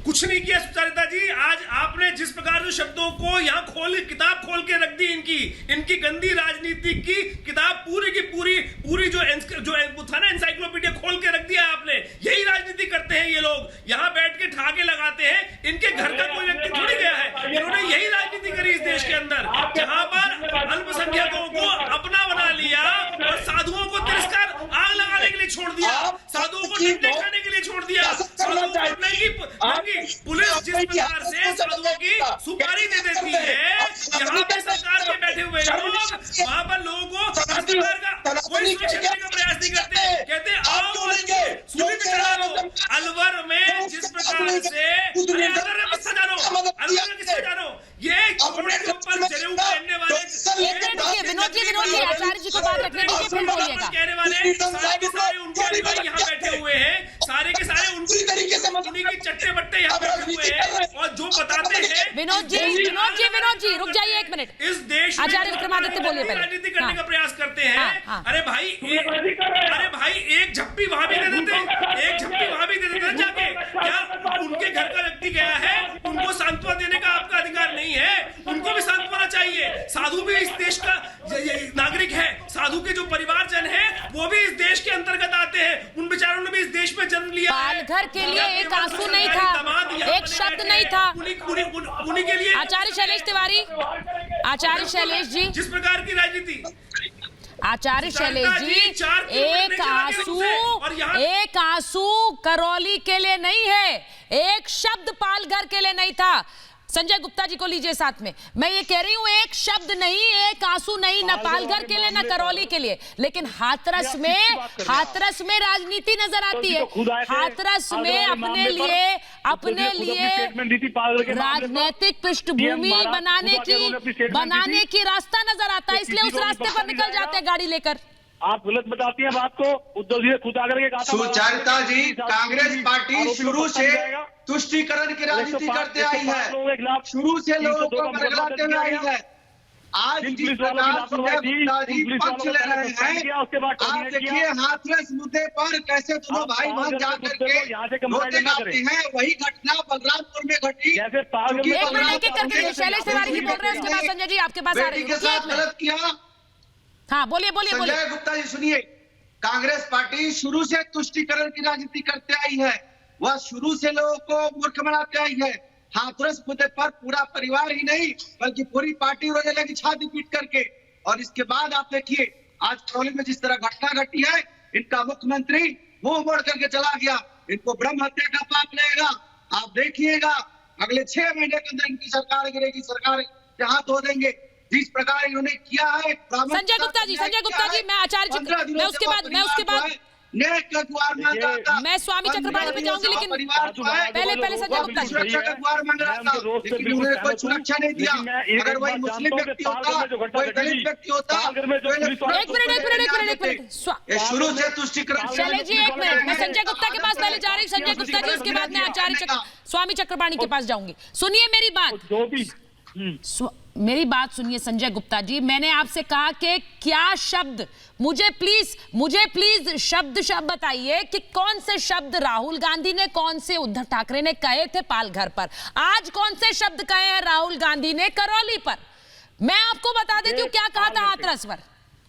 कुछ नहीं किया सुचारिता जी। आज आपने जिस प्रकार से शब्दों को यहाँ किताब खोल के रख दी, इनकी गंदी राजनीति की किताब पूरी की पूरी जो था ना एनसाइक्लोपीडिया, खोल के रख दिया आपने। यही राजनीति करते हैं ये लोग, यहाँ बैठ के ठहाके लगाते हैं। इनके घर का कोई व्यक्ति थोड़ी गया है, इन्होंने यही राजनीति करी इस देश के अंदर, जहां पर अल्पसंख्यकों को अपना बना लिया और साधुओं को तिरस्कार आग लगाने के लिए छोड़ दिया, साधुओं को डंडे खाने के लिए छोड़ दिया, साधुओं को पुलिस जिस प्रकार से साधुओं की सुपारी दे देती है, यहाँ पे सरकार के बैठे हुए लोग वहां पर लोगों को सरकार का कोई सुरक्षा देने का प्रयास नहीं करते, कहते आओ और सूली पे चढ़ा लो। अलवर में जिस प्रकार से अलवर में किससे जानो, ये घोड़े के ऊपर जनेऊ पहनने वाले विनोद जी आचार्य जी को बात रखने दीजिए, फिर बोलिएगा। कहने वाले सारे के सारे उनके अनुयायी यहाँ बैठे हुए हैं, सारे के सारे उनकी तरीके से उन्हीं की चट्टे बट्टे यहाँ बैठे हुए हैं, और जो बताते हैं विनोद जी रुक जाइए एक मिनट। इस देश आचार्य विक्रमादित्य बोलिए, राजनीति करने का प्रयास करते हैं। अरे भाई एक एक झप्पी वहां भी दे देते, एक झप्पी वहां भी दे देते जाके। क्या उनके घर का व्यक्ति गया है, उनको सांत्वना देने का आपका अधिकार नहीं है? उनको भी सांत्वना चाहिए। साधु भी इस देश का नागरिक है, साधु के जो परिवारजन है वो भी इस देश के अंतर्गत आते हैं, उन बेचारों ने भी इस देश में जन्म लिया है। पालघर के लिए एक आंसू नहीं था, एक शब्द नहीं था। उन्हीं के लिए आचार्य शैलेश तिवारी, आचार्य शैलेश जी, जिस प्रकार की राजनीति, आचार्य शैलेश जी, एक आंसू करौली के लिए नहीं है, एक शब्द पालघर के लिए नहीं था। संजय गुप्ता जी को लीजिए साथ में। मैं ये कह रही हूं, एक शब्द नहीं, एक आंसू नहीं, न पालघर के लिए न करौली के लिए, लेकिन हाथरस में राजनीति नजर आती है। हाथरस में अपने लिए राजनीतिक पृष्ठभूमि बनाने की रास्ता नजर आता है, इसलिए उस रास्ते पर निकल जाते हैं गाड़ी लेकर। आप गलत बताती हैं बात को। उद्धव जी ने खुद आकर के कहा था। सुचरिता जी, कांग्रेस पार्टी शुरू से तुष्टीकरण की राजनीति करते आई है, शुरू से लोगों को बरगलाते हुए आई है। आज जिस प्रकार संजय गुप्ता जी पक्ष ले रहे हैं, आप देखिए हाथरस मुद्दे पर कैसे दोनों भाई बहन जाकर के रोते गाते हैं। वही घटना बलरामपुर में घटी। एक मिनट करके शैलेश तिवारी जी बोल रहे हैं, उसके बाद संजय जी आपके पास आ रही है। गलत किया। हाँ बोलिए। संजय गुप्ता जी सुनिए, कांग्रेस पार्टी शुरू से तुष्टीकरण की राजनीति करते आई है, वह शुरू से लोगों को मूर्ख बनाते आई है। हाथरस मुद्दे पर पूरा परिवार ही नहीं बल्कि पूरी पार्टी रोने लगी छाती पीट करके। और इसके बाद आप देखिए आज करौली में जिस तरह घटना घटी है, इनका मुख्यमंत्री मुंह मोड़ करके चला गया। इनको ब्रह्म हत्या का पाप लगेगा। आप देखिएगा अगले 6 महीने के अंदर इनकी सरकार गिरेगी, सरकार के हाथ धो देंगे। जिस प्रकार इन्होंने किया है। संजय गुप्ता जी, मैं आचार्य मैं उसके बाद मैं स्वामी चक्रपाणी पे जाऊंगी, लेकिन पहले संजय गुप्ता जी कोई सुरक्षा नहीं दिया। अगर वही मुस्लिम व्यक्ति होता, कोई दलित व्यक्ति होता, एक मिनट शुरू से तुष्टीकरण। चले जी एक मिनट, मैं संजय गुप्ता के पास पहले जा रही हूँ। संजय गुप्ता जी, उसके बाद मैं आचार्य स्वामी चक्रपाणी के पास जाऊंगी। सुनिए मेरी बात, मेरी बात सुनिए संजय गुप्ता जी। मैंने आपसे कहा कि क्या शब्द, मुझे प्लीज शब्द बताइए कि कौन से शब्द राहुल गांधी ने, कौन से उद्धव ठाकरे ने कहे थे पालघर पर। आज कौन से शब्द कहे हैं राहुल गांधी ने करौली पर? मैं आपको बता देती हूँ क्या कहा था हाथरस पर,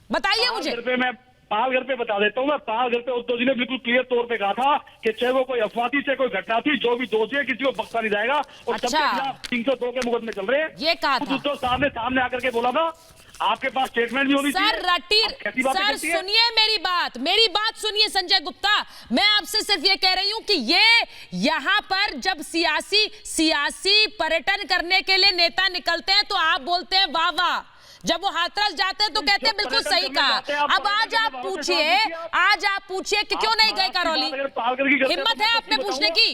बताइए मुझे। मैं पालघर पे बता देता हूँ। मैं पालघर पे उद्धव जी ने बिल्कुल क्लियर तौर पे कहा था कि चाहे वो कोई अफवाह थी, चाहे कोई घटना थी, जो भी दोषी है किसी को बख्शा नहीं जाएगा। और सबके खिलाफ 302 के मुकदमे चल रहे हैं। ये कहा था उद्धव साहब ने सामने आकर के बोला था। आपके पास स्टेटमेंट भी होनी चाहिए। सर सुनिए मेरी बात सुनिए संजय गुप्ता। मैं आपसे सिर्फ ये कह रही हूँ कि ये यहाँ पर जब सियासी पर्यटन करने के लिए नेता निकलते हैं तो आप बोलते हैं वाह वाह, जब वो हाथरस जाते हैं तो कहते हैं बिल्कुल सही कहा। अब आज आप पूछिए कि क्यों नहीं गए करौली। हिम्मत है आपने पूछने की?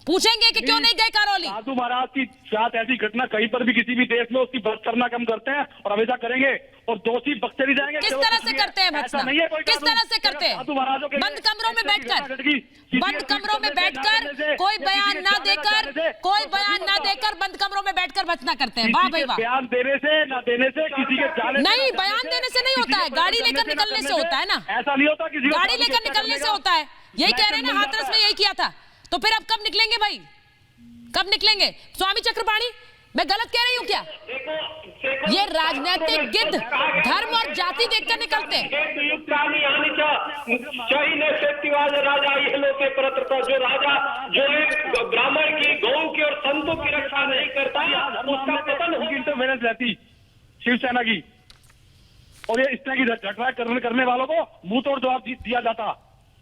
पूछेंगे कि क्यों नहीं गए करौली? साधु महाराज की साथ ऐसी घटना कहीं पर भी किसी भी देश में उसकी भर्त्सना करना कम करते हैं और हमेशा करेंगे और दोषी बख्शे नहीं जाएंगे। किस तरह से करते हैं भर्त्सना? किस तरह से करते हैं? बंद कमरों में बैठकर कोई बयान ना देकर बंद कमरों में बैठकर भर्त्सना करते हैं। वाह भाई वाह। बयान देने से ना देने से किसी के जाने नहीं, बयान देने से नहीं होता है, गाड़ी लेकर निकलने से होता है ना। ऐसा नहीं होता, किसी गाड़ी लेकर निकलने से होता है। यही कह रहे हैं ना, हाथरस में यही किया था। तो फिर अब कब निकलेंगे भाई, कब निकलेंगे? स्वामी चक्रपाणी, मैं गलत कह रही हूँ क्या? ये राजनीतिक गिद्ध धर्म और जाति देखकर निकलते हैं। जो राजा जो एक ब्राह्मण की, गौ की और संतों की रक्षा नहीं करता, उसका पतन होगी। इंटरफेरेंस रहती शिवसेना की, और ये इस तरह की घटना करने वालों को मुंह तोड़ जवाब दिया जाता।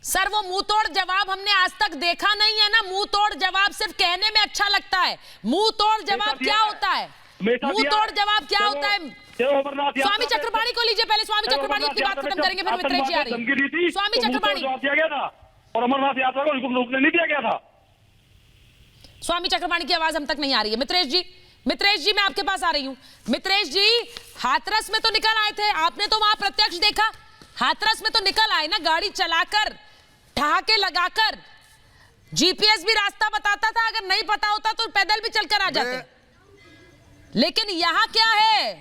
सर वो मुंह तोड़ जवाब हमने आज तक देखा नहीं है ना। मुंह तोड़ जवाब सिर्फ कहने में अच्छा लगता है। मुंह तोड़ जवाब क्या होता है? मुंह तोड़ जवाब क्या होता है? स्वामी चक्रपाणी को लीजिए पहले। स्वामी चक्रपाणी की बात खत्म करेंगे, फिर मित्रेश जी आ रही है। स्वामी चक्रपाणी, और अमरनाथ यात्रा को रुकने नहीं दिया गया था। स्वामी चक्रपाणी की आवाज हम तक नहीं आ रही है। मित्रेश जी मैं आपके पास आ रही हूँ। मित्रेश जी, हाथरस में तो निकल आए थे, आपने तो वहां प्रत्यक्ष देखा। हाथरस में तो निकल आए ना, गाड़ी चलाकर, ठहाके लगाकर। जीपीएस भी रास्ता बताता था, अगर नहीं पता होता तो पैदल भी चलकर आ जाते। लेकिन यहाँ क्या है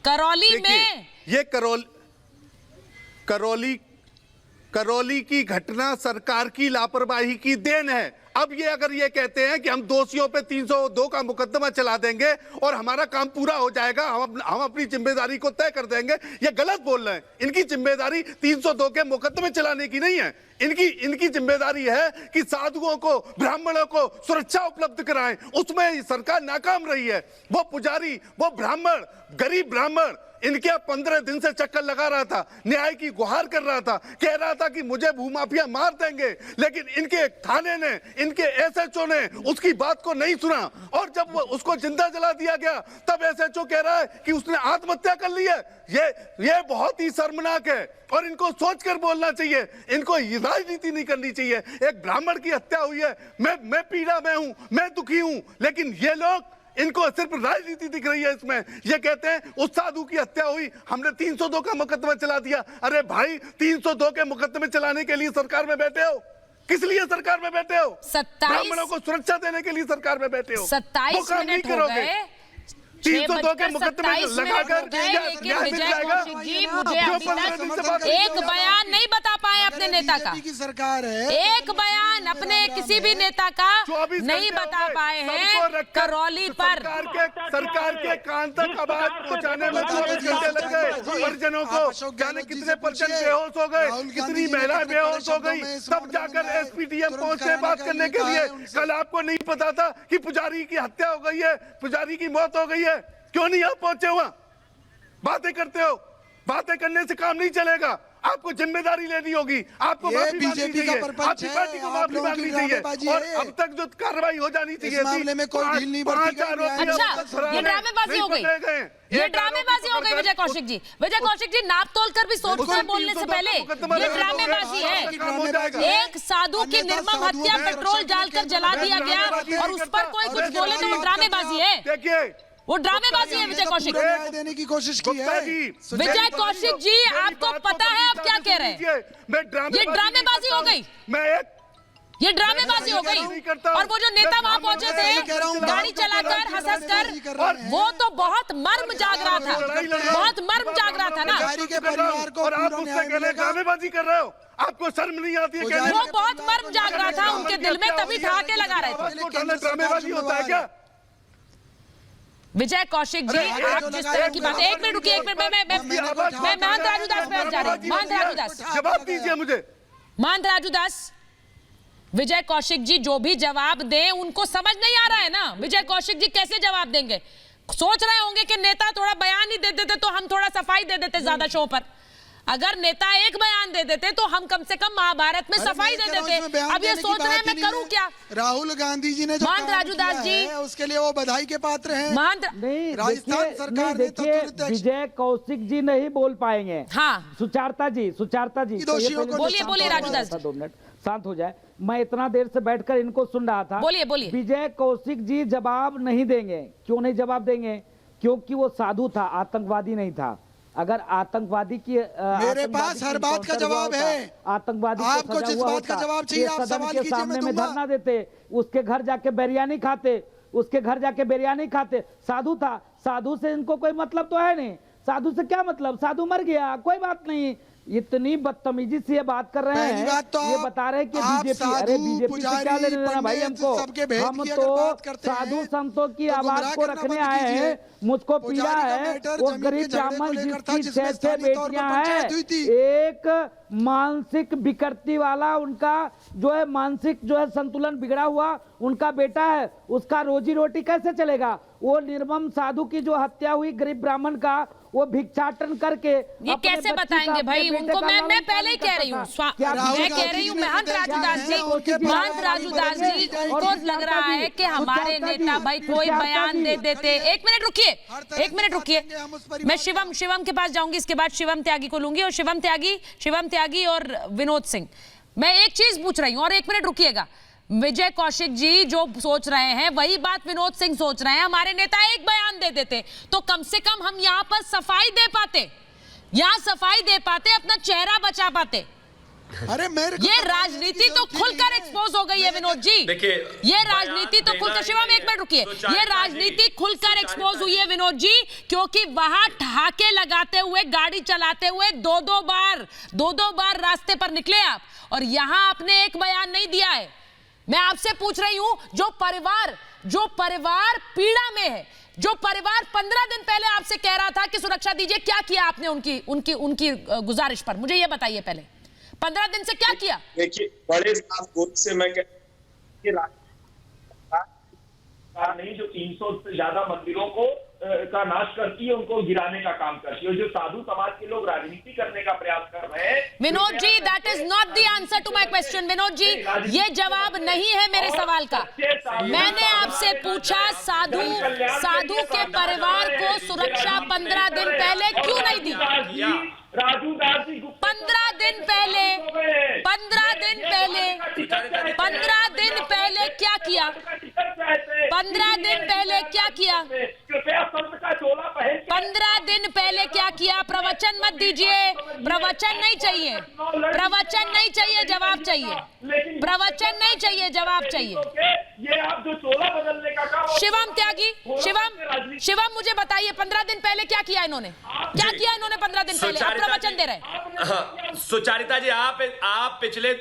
करौली में? ये करौली करौली की घटना सरकार की लापरवाही की देन है। अब ये अगर ये कहते हैं कि हम दोषियों पे 302 का मुकदमा चला देंगे और हमारा काम पूरा हो जाएगा, हम अपनी जिम्मेदारी को तय कर देंगे, ये गलत बोल रहे हैं। इनकी जिम्मेदारी 302 के मुकदमे चलाने की नहीं है। इनकी जिम्मेदारी है कि साधुओं को, ब्राह्मणों को सुरक्षा उपलब्ध कराएं। उसमें सरकार नाकाम रही है। वो पुजारी, वो ब्राह्मण, गरीब ब्राह्मण इनके 15 दिन से चक्कर लगा रहा था, न्याय की गुहार कर रहा था, कह रहा था कि मुझे भूमाफिया मार देंगे, लेकिन इनके थाने ने, इनके एसएचओ ने उसकी बात को नहीं सुना और जब वो उसको जिंदा जला दिया गया तब एसएचओ कह रहा है कि उसने आत्महत्या कर ली है। ये बहुत ही शर्मनाक है और इनको सोचकर बोलना चाहिए। इनको राजनीति नहीं करनी चाहिए। एक ब्राह्मण की हत्या हुई है, मैं पीड़ा में हूं, मैं दुखी हूं, लेकिन ये लोग, इनको सिर्फ राजनीति दिख रही है इसमें। ये कहते हैं उस साधु की हत्या हुई, हमने 302 का मुकदमा चला दिया। अरे भाई, 302 के मुकदमे चलाने के लिए सरकार में बैठे हो? किस लिए सरकार में बैठे हो? 27 ब्राह्मणों को सुरक्षा देने के लिए सरकार में बैठे हो। 27 मिनट हो गए। 302 के मुकदमे लगाकर लेकिन विजय कौशिक जी मुझे अभी तक एक बयान नहीं बता पाए अपने नेता का। की सरकार है, एक बयान अपने किसी भी नेता का नहीं बता पाए हैं करौली पर। सरकार के कान तक आवाज पहुंचाने में 24 घंटे लग गए। परिजनों को जाने कितने परसेंट बेहोश हो गए, कितनी महिलाएं बेहोश हो गई, तब जाकर एसपीडीएम पहुंचे बात करने के लिए। कल आपको नहीं पता था कि पुजारी की हत्या हो गई है, पुजारी की मौत हो गई है? क्यों नहीं आप पहुंचे हुआ? बातें करते हो, बातें करने से काम नहीं चलेगा। आपको जिम्मेदारी लेनी होगी, आपको माफी मांगनी चाहिए, आपकी पार्टी को माफी मांगनी चाहिए और अब तक जो कार्रवाई हो जानी चाहिए थी। अच्छा, ये ड्रामेबाजी हो गई, ये ड्रामेबाजी हो गई विजय कौशिक जी। विजय कौशिक जी, नाप तोल कर भी सोचते हैं बोलने से पहले। ये ड्रामेबाजी है। एक साधु की निर्मम हत्या पेट्रोल डालकर जला दिया गया और उस पर कोई कुछ बोले तो वो ड्रामेबाजी है। देखिए, वो ड्रामेबाजी है विजय कौशिक। देने की कोशिश की है विजय कौशिक जी, आपको पता है आप क्या कह रहे हैं? ये ड्रामेबाजी हो गई, ये ड्रामेबाजी हो गई। और वो जो नेता वहां पहुंचे थे गाड़ी चलाकर, हंस कर, वो तो बहुत मर्म जाग रहा था, बहुत मर्म जाग रहा था ना। और आप उससे कह रहे ड्रामेबाजी कर रहे हो? आपको शर्म नहीं आती है? वो बहुत मर्म जाग रहा था उनके दिल में, तभी ठहाके लगा रहे थे। ड्रामेबाजी होता है क्या? विजय कौशिक जी, आप जिस तरह की बात, एक मिनट रुकिए, एक मिनट, मैं महंत राजू दास पे जा रही हूँ। महंत राजू दास, जवाब दीजिए मुझे। महंत राजू दास, विजय कौशिक जी जो भी जवाब दें उनको समझ नहीं आ रहा है ना। विजय कौशिक जी कैसे जवाब देंगे? सोच रहे होंगे कि नेता थोड़ा बयान ही दे देते तो हम थोड़ा सफाई दे देते ज्यादा शो पर। अगर नेता एक बयान दे देते तो हम कम से कम महाभारत में सफाई दे देते। अब ये सोच रहे हैं मैं करूं क्या? राहुल गांधी जी ने जो महंत राजू दास जी, उसके लिए वो बधाई के पात्र हैं। नहीं, राजस्थान सरकार ने देखिए, विजय कौशिक जी नहीं बोल पाएंगे। हाँ, सुचारता जी बोलिए राजू दास, 2 मिनट शांत हो जाए। मैं इतना देर से बैठकर इनको सुन रहा था। बोलिए। विजय कौशिक जी जवाब नहीं देंगे। क्यों नहीं जवाब देंगे? क्योंकि वो साधु था, आतंकवादी नहीं था। अगर आतंकवादी की मेरे पास हर बात का जवाब है। आतंकवादी आपको जिस बात का जवाब चाहिए आप सवाल कीजिए, सामने में धरना देते, उसके घर जाके बिरयानी खाते, उसके घर जाके बिरयानी खाते। साधु था, साधु से इनको कोई मतलब तो है नहीं। साधु से क्या मतलब? साधु मर गया, कोई बात नहीं। इतनी बदतमीजी से ये बात कर रहे हैं। तो ये बता रहे हैं कि बीजेपी, अरे बीजेपी से क्या लेने देना भाई हमको? हम तो साधु संतों की आवाज को रखने आए हैं। मुझको पीड़ा है वो गरीब ब्राह्मण जिसकी 6 बेटियां हैं, एक मानसिक विकृति वाला, उनका जो है मानसिक जो है संतुलन बिगड़ा हुआ उनका बेटा है, उसका रोजी रोटी कैसे चलेगा? वो निर्मम साधु की जो हत्या हुई गरीब ब्राह्मण का, वो भिक्षाटन करके ये कैसे बताएंगे भाई उनको? मैं पहले ही कह रही हूँ, मैं कह रही हूँ महंत राजू दास जी, महंत राजू दास जी को लग रहा है कि हमारे नेता भाई कोई बयान दे देते। एक मिनट रुकिए, मैं शिवम के पास जाऊंगी, इसके बाद शिवम त्यागी को लूंगी। और शिवम त्यागी और विनोद सिंह, मैं एक चीज पूछ रही हूँ और 1 मिनट रुकिएगा। विजय कौशिक जी जो सोच रहे हैं वही बात विनोद सिंह सोच रहे हैं। हमारे नेता एक बयान दे देते तो कम से कम हम यहाँ पर सफाई दे पाते, अपना चेहरा बचा पाते। अरे मेरे ये राजनीति तो खुलकर एक्सपोज हो गई है विनोद जी। देखिए, ये राजनीति तो खुलकर, शिवम एक मिनट रुकिए, ये राजनीति खुलकर एक्सपोज हुई है विनोद जी, क्योंकि वहां ठहाके लगाते हुए, गाड़ी चलाते हुए दो दो बार रास्ते पर निकले आप, और यहां आपने एक बयान नहीं दिया है। मैं आपसे पूछ रही हूं, जो परिवार पीड़ा में है, जो परिवार 15 दिन पहले आपसे कह रहा था कि सुरक्षा दीजिए, क्या किया आपने उनकी गुजारिश पर? मुझे ये बताइए पहले, 15 दिन से क्या किया? देखिए, बड़े साफ बोल से मैं नहीं, जो 300 से ज्यादा मंदिरों को का नाश करती है, उनको गिराने का काम करती है, और जो साधु समाज के लोग राजनीति करने का प्रयास कर रहे हैं। Vinod ji, that is not the answer to my question. Vinod ji, ये जवाब नहीं है मेरे सवाल का। मैंने आपसे पूछा, साधु के परिवार को सुरक्षा 15 दिन पहले क्यों नहीं दी? राजू दास जी 15 दिन पहले क्या किया? 15 दिन पहले क्या किया? 15 दिन पहले क्या किया? प्रवचन मत दीजिए, प्रवचन नहीं चाहिए, प्रवचन नहीं चाहिए, जवाब चाहिए। प्रवचन नहीं चाहिए, जवाब चाहिए। ये आप जो चोला बदलने का काम, शिवम त्यागी, शिवम मुझे बताइए, 15 दिन पहले क्या किया इन्होंने? क्या किया इन्होंने 15 दिन पहले? आप प्रवचन दे रहे हैं। सुचारिता जी, आप पिछले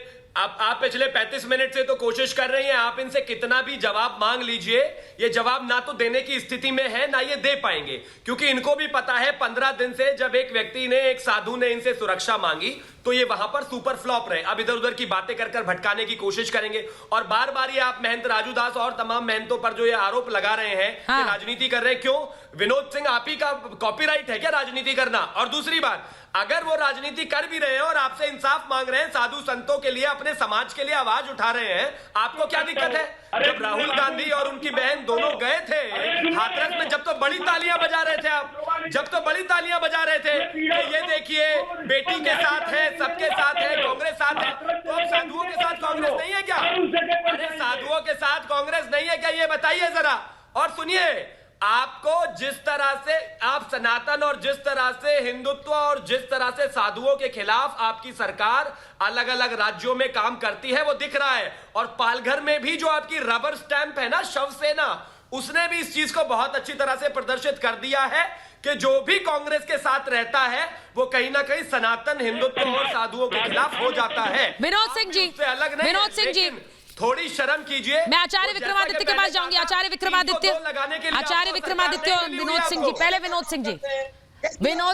35 मिनट से तो कोशिश कर रही हैं, आप इनसे कितना भी जवाब मांग लीजिए, ये जवाब ना तो देने की स्थिति में है, ना ये दे पाएंगे, क्योंकि इनको भी पता है 15 दिन से जब एक व्यक्ति ने, एक साधु ने इनसे सुरक्षा मांगी, तो ये वहां पर सुपर फ्लॉप रहे। अब इधर उधर की बातें कर भटकाने की कोशिश करेंगे, और बार बार ये आप महंत राजू दास और तमाम महंतों पर जो ये आरोप लगा रहे हैं कि राजनीति कर रहे हैं। क्यों विनोद सिंह, आप ही का कॉपीराइट है क्या राजनीति करना? और दूसरी बात, अगर वो राजनीति कर भी रहे हैं और आपसे इंसाफ मांग रहे हैं, साधु संतों के लिए, अपने समाज के लिए आवाज उठा रहे हैं, आपको क्या दिक्कत है? जब राहुल गांधी और उनकी बहन दोनों गए थे हाथरस में, जब तो बड़ी तालियां बजा रहे थे आप, जब तो बड़ी तालियां बजा रहे थे कि ये देखिए बेटी के साथ है, सबके साथ है, कांग्रेस साथ है, तो अब साधुओं के साथ कांग्रेस नहीं है क्या? अरे साधुओं के साथ कांग्रेस नहीं है क्या, ये बताइए जरा। और सुनिए, आपको जिस तरह से आप सनातन और जिस तरह से हिंदुत्व और जिस तरह से साधुओं के खिलाफ आपकी सरकार अलग अलग राज्यों में काम करती है, वो दिख रहा है। और पालघर में भी जो आपकी रबर स्टैंप है ना, शिवसेना, उसने भी इस चीज को बहुत अच्छी तरह से प्रदर्शित कर दिया है कि जो भी कांग्रेस के साथ रहता है वो कहीं ना कहीं सनातन हिंदुत्व और साधुओं के खिलाफ हो जाता है। विनोद सिंह जी, विनोद सिंह जी, थोड़ी शर्म कीजिए। मैं आचार्य विक्रमादित्य के पास जाऊंगी। आचार्य विक्रमादित्य, विनोद सिंह जी, पहले विनोद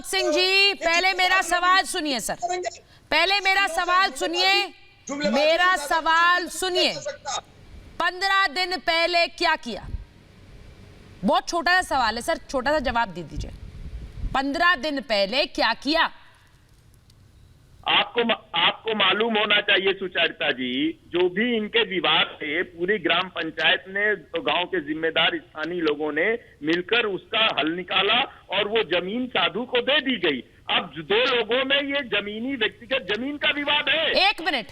सिंह जी, पहले मेरा सवाल सुनिए सर, पहले मेरा सवाल सुनिए, मेरा सवाल सुनिए। 15 दिन पहले क्या किया? बहुत छोटा सा सवाल है सर, छोटा सा जवाब दे दीजिए। 15 दिन पहले क्या किया? आपको मालूम होना चाहिए सुचारिता जी, जो भी इनके विवाद थे, पूरी ग्राम पंचायत ने, तो गांव के जिम्मेदार स्थानीय लोगों ने मिलकर उसका हल निकाला और वो जमीन साधु को दे दी गई। अब दो लोगों में ये जमीनी व्यक्तिगत जमीन का विवाद है। एक मिनट,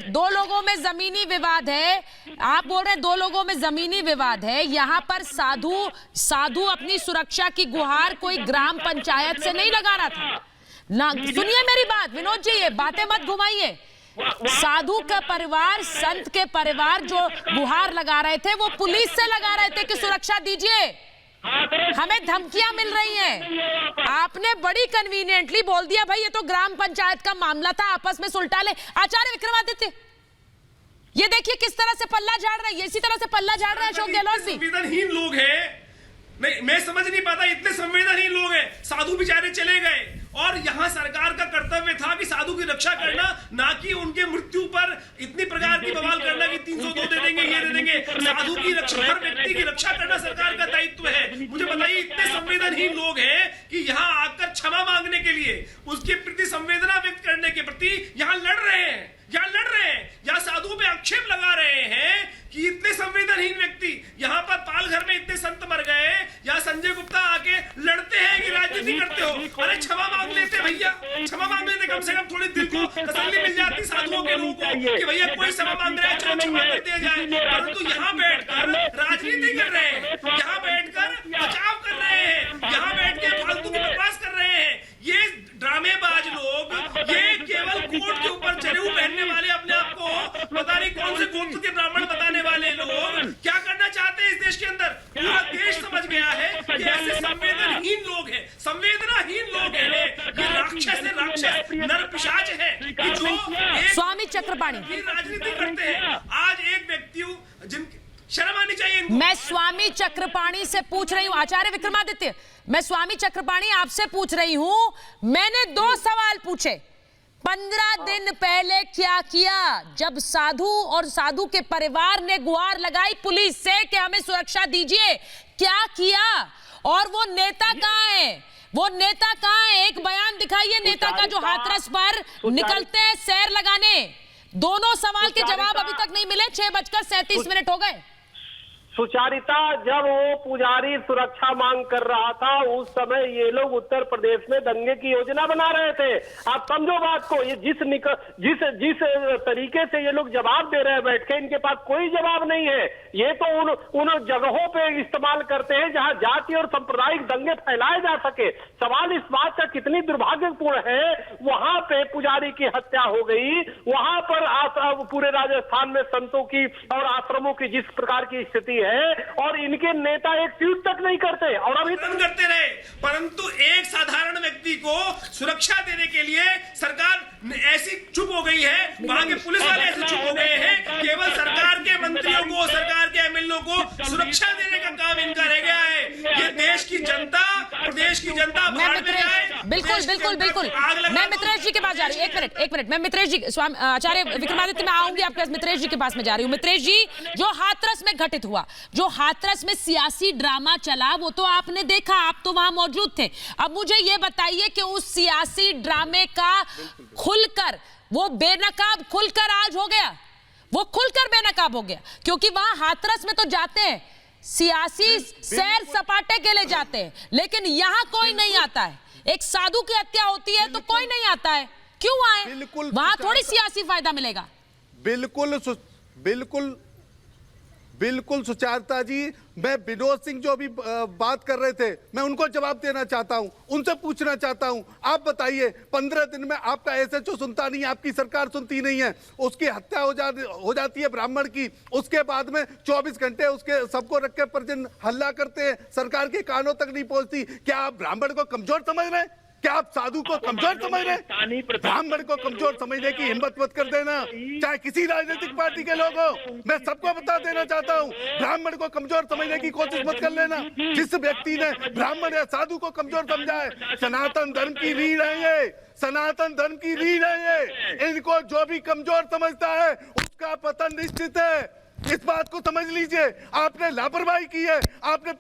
2 लोगों में जमीनी विवाद है, आप बोल रहे हैं 2 लोगों में जमीनी विवाद है। यहाँ पर साधु अपनी सुरक्षा की गुहार कोई ग्राम पंचायत से नहीं लगा रहा था ना। सुनिए मेरी बात विनोद जी, ये बातें मत घुमाइए। साधु का परिवार, संत के परिवार जो गुहार लगा रहे थे, वो पुलिस से लगा रहे थे कि सुरक्षा दीजिए, हमें धमकियां मिल रही हैं। आपने बड़ी कन्वीनियंटली बोल दिया भाई ये तो ग्राम पंचायत का मामला था, आपस में सुलटा ले। आचार्य विक्रमादित्य, ये देखिए किस तरह से पल्ला झाड़ रहा है, इसी तरह से पल्ला झाड़ रहा है अशोक गहलोत भी। संवेदनहीन लोग हैं, नहीं मैं समझ नहीं पाता, इतने संवेदनहीन लोग हैं। साधु बेचारे चले गए और यहाँ सरकार का कर्तव्य था कि साधु की रक्षा करना, ना कि उनके मृत्यु पर इतनी प्रकार की बवाल करना कि 302 दे देंगे, ये दे देंगे। साधु की रक्षा, हर व्यक्ति की रक्षा करना सरकार का दायित्व है। मुझे बताइए, इतने संवेदनहीन लोग हैं कि यहाँ आकर क्षमा मांगने के लिए, उसके प्रति संवेदना व्यक्त करने के प्रति यहाँ लड़ रहे हैं, या साधुओं पे आक्षेप लगा रहे हैं कि इतने संवेदनहीन व्यक्ति, यहाँ पर पालघर में इतने संत मर गए, या संजय गुप्ता आके लड़ते हैं कि राजनीति करते हो। अरे क्षमा मांग लेते भैया, क्षमा मांग लेते, कम से कम थोड़ी दिल को तसल्ली मिल जाती साधुओं के लोगों को कि भैया कोई क्षमा मांग रहा है, चलो क्षमा कर दिया जाए। परंतु यहाँ बैठकर राजनीति कर रहे हैं, यहाँ बैठकर बचाव कर रहे हैं, यहाँ बैठ के फालतू की बकवास कर रहे हैं। ये ड्रामेबाज लोग, ये केवल गोत्र के ब्राह्मण बताने वाले लोग क्या करना चाहते हैं इस देश के अंदर? पूरा देश समझ गया है कि ऐसे संवेदनहीन लोग हैं, संवेदनाहीन लोग हैं, ये राक्षस है, राक्षस नर पिशाच है कि जो स्वामी चक्रपाणी राजनीति करते हैं। आज एक व्यक्ति जिन शर्म आनी चाहिए इनको। मैं स्वामी चक्रपाणी से पूछ रही हूँ, आचार्य विक्रमादित्य, मैं स्वामी चक्रपाणी आपसे पूछ रही हूँ, मैंने 2 सवाल पूछे। 15 दिन पहले क्या किया जब साधु और साधु के परिवार ने गुहार लगाई पुलिस से कि हमें सुरक्षा दीजिए, क्या किया? और वो नेता कहाँ है? वो नेता कहाँ है? एक बयान दिखाइए नेता का जो हाथरस पर निकलते हैं सैर लगाने। दोनों सवाल के जवाब अभी तक नहीं मिले। 6:37 हो गए। सुचारिता, जब वो पुजारी सुरक्षा मांग कर रहा था उस समय ये लोग उत्तर प्रदेश में दंगे की योजना बना रहे थे। आप समझो बात को, ये जिस तरीके से ये लोग जवाब दे रहे हैं बैठ के, इनके पास कोई जवाब नहीं है। ये तो उन जगहों पे इस्तेमाल करते हैं जहां जाति और सांप्रदायिक दंगे फैलाए जा सके। सवाल इस बात का कितनी दुर्भाग्यपूर्ण है, वहां पे पुजारी की हत्या हो गई, वहां पर पूरे राजस्थान में संतों की और आश्रमों की जिस प्रकार की स्थिति है, और इनके नेता एक ट्वीट तक नहीं करते और अभी तक करते रहे। परंतु एक साधारण व्यक्ति को सुरक्षा देने के लिए सरकार ऐसी चुप हो गई है, वहां के पुलिस वाले ऐसे चुप हो गए हैं, केवल सरकार के मंत्रियों को, सरकार के एमएलए को सुरक्षा देने का काम इनका रह गया है। ये देश की जनता, प्रदेश की जनता बिल्कुल मैं मित्रेश जी के पास जा रही हूँ। एक मिनट मैं मित्रेश जी, आचार्य विक्रमादित्य, मैं आऊंगी आपके पास। मित्रेश जी के पास में जा रही हूँ। मित्रेश जी, जो हाथरस में घटित हुआ, जो हाथरस में सियासी ड्रामा चला, वो तो आपने देखा, आप तो वहां मौजूद थे। अब मुझे ये बताइए कि उस सियासी ड्रामे का खुलकर वो बेनकाब खुलकर आज हो गया, वो खुलकर बेनकाब हो गया, क्योंकि वहां हाथरस में तो जाते हैं सियासी सैर सपाटे के लिए जाते हैं, लेकिन यहां कोई नहीं आता है। एक साधु की हत्या होती है तो कोई नहीं आता है, क्यों आए? वहां थोड़ी सियासी फायदा मिलेगा। बिल्कुल सुचारिता जी, मैं विनोद सिंह जो अभी बात कर रहे थे, मैं उनको जवाब देना चाहता हूं, उनसे पूछना चाहता हूं। आप बताइए, 15 दिन में आपका एसएचओ सुनता नहीं है, आपकी सरकार सुनती नहीं है, उसकी हत्या हो जाती है ब्राह्मण की, उसके बाद में 24 घंटे उसके सबको रख के परिजन हल्ला करते हैं, सरकार के कानों तक नहीं पहुंचती। क्या आप ब्राह्मण को कमजोर समझ रहे हैं? क्या आप साधु को कमजोर समझ रहे हैं? ब्राह्मण को कमजोर समझने की हिम्मत मत कर देना, चाहे किसी राजनीतिक पार्टी के लोग हो। मैं सबको बता देना चाहता हूं, ब्राह्मण को कमजोर समझने की कोशिश मत कर लेना। जिस व्यक्ति ने ब्राह्मण या साधु को कमजोर समझा है, सनातन धर्म की रीढ़ है ये, सनातन धर्म की रीढ़ है ये। इनको जो भी कमजोर समझता है उसका पतन निश्चित है। इस बात को समझ लीजिए। आपने लापरवाही की है, आपके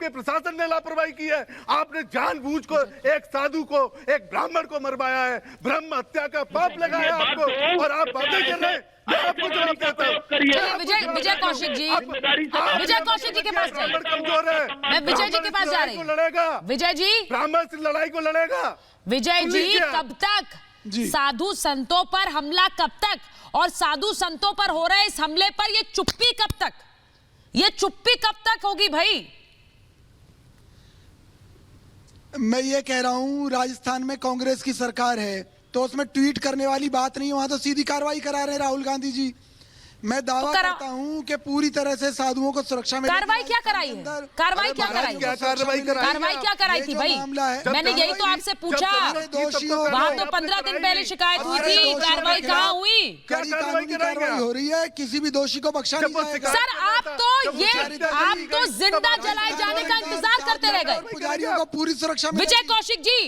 प्रशासन ने लापरवाही की है। आपने जानबूझ को एक साधु को, एक ब्राह्मण को मरवाया है, ब्रह्म हत्या का पाप लगाया आपको, और आप बातें कर रहे हैं। मैं आपको जवाब देता हूं। विजय कौशिक जी के पास जाइए। कमजोर है, मैं विजय जी के पास जा रही हूँ। लड़ेगा विजय जी, ब्राह्मण से लड़ाई को लड़ेगा। विजय जी, कब तक साधु संतों पर हमला, कब तक? और साधु संतों पर हो रहे इस हमले पर ये चुप्पी कब तक? ये चुप्पी कब तक होगी भाई? मैं ये कह रहा हूं, राजस्थान में कांग्रेस की सरकार है तो उसमें ट्वीट करने वाली बात नहीं, वहां तो सीधी कार्रवाई करा रहे राहुल गांधी जी। मैं दावा करता हूं कि पूरी तरह से साधुओं को सुरक्षा में कार्रवाई क्या कराई है? कार्रवाई क्या कराई थी भाई? मैंने यही तो आपसे पूछा। वहां तो 15 दिन पहले शिकायत हुई थी, कार्रवाई कहाँ हुई? कार्रवाई हो रही है, किसी भी दोषी को बख्शा नहीं जाएगा। सर, आप तो जिंदा जलाए जाने का इंतजार करते रह गए। पुजारियों को पूरी सुरक्षा में। विजय कौशिक जी,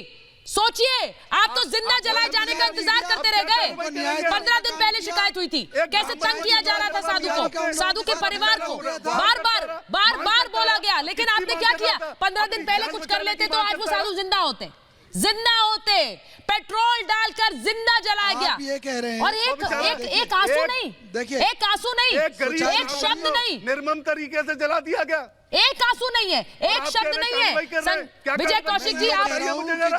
सोचिए, आप तो जिंदा जलाए जाने का इंतजार करते रह गए। 15 दिन पहले शिकायत हुई थी, कैसे तंग किया जा रहा था साधु को, साधु के परिवार को, बार बार बोला गया, लेकिन आपने क्या किया? 15 दिन पहले कुछ कर लेते तो आज वो साधु जिंदा होते। पेट्रोल डालकर जिंदा जलाया गया। ये कह रहे हैं। और एक आंसू नहीं, देखिए, एक आंसू नहीं, एक शब्द नहीं, निर्मम तरीके से जला दिया गया। एक आंसू नहीं है, एक शब्द नहीं है। विजय कौशिक जी, आप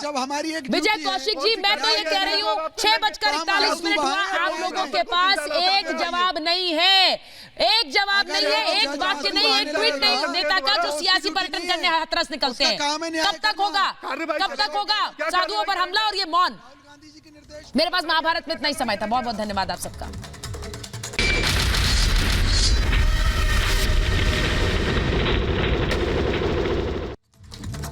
जब हमारी एक विजय कौशिक जी, मैं तो ये कह रही हूँ, 6:41 हुआ, आप लोगों के पास एक जवाब नहीं है, एक जवाब नहीं है, एक वाक्य नहीं, एक ट्वीट नहीं नेता का जो सियासी पर्यटन करने हाथरस निकलते हैं। कब तक होगा साधुओं पर हमला और ये मौन? मेरे पास महाभारत में इतना ही समय था। बहुत बहुत धन्यवाद आप सबका।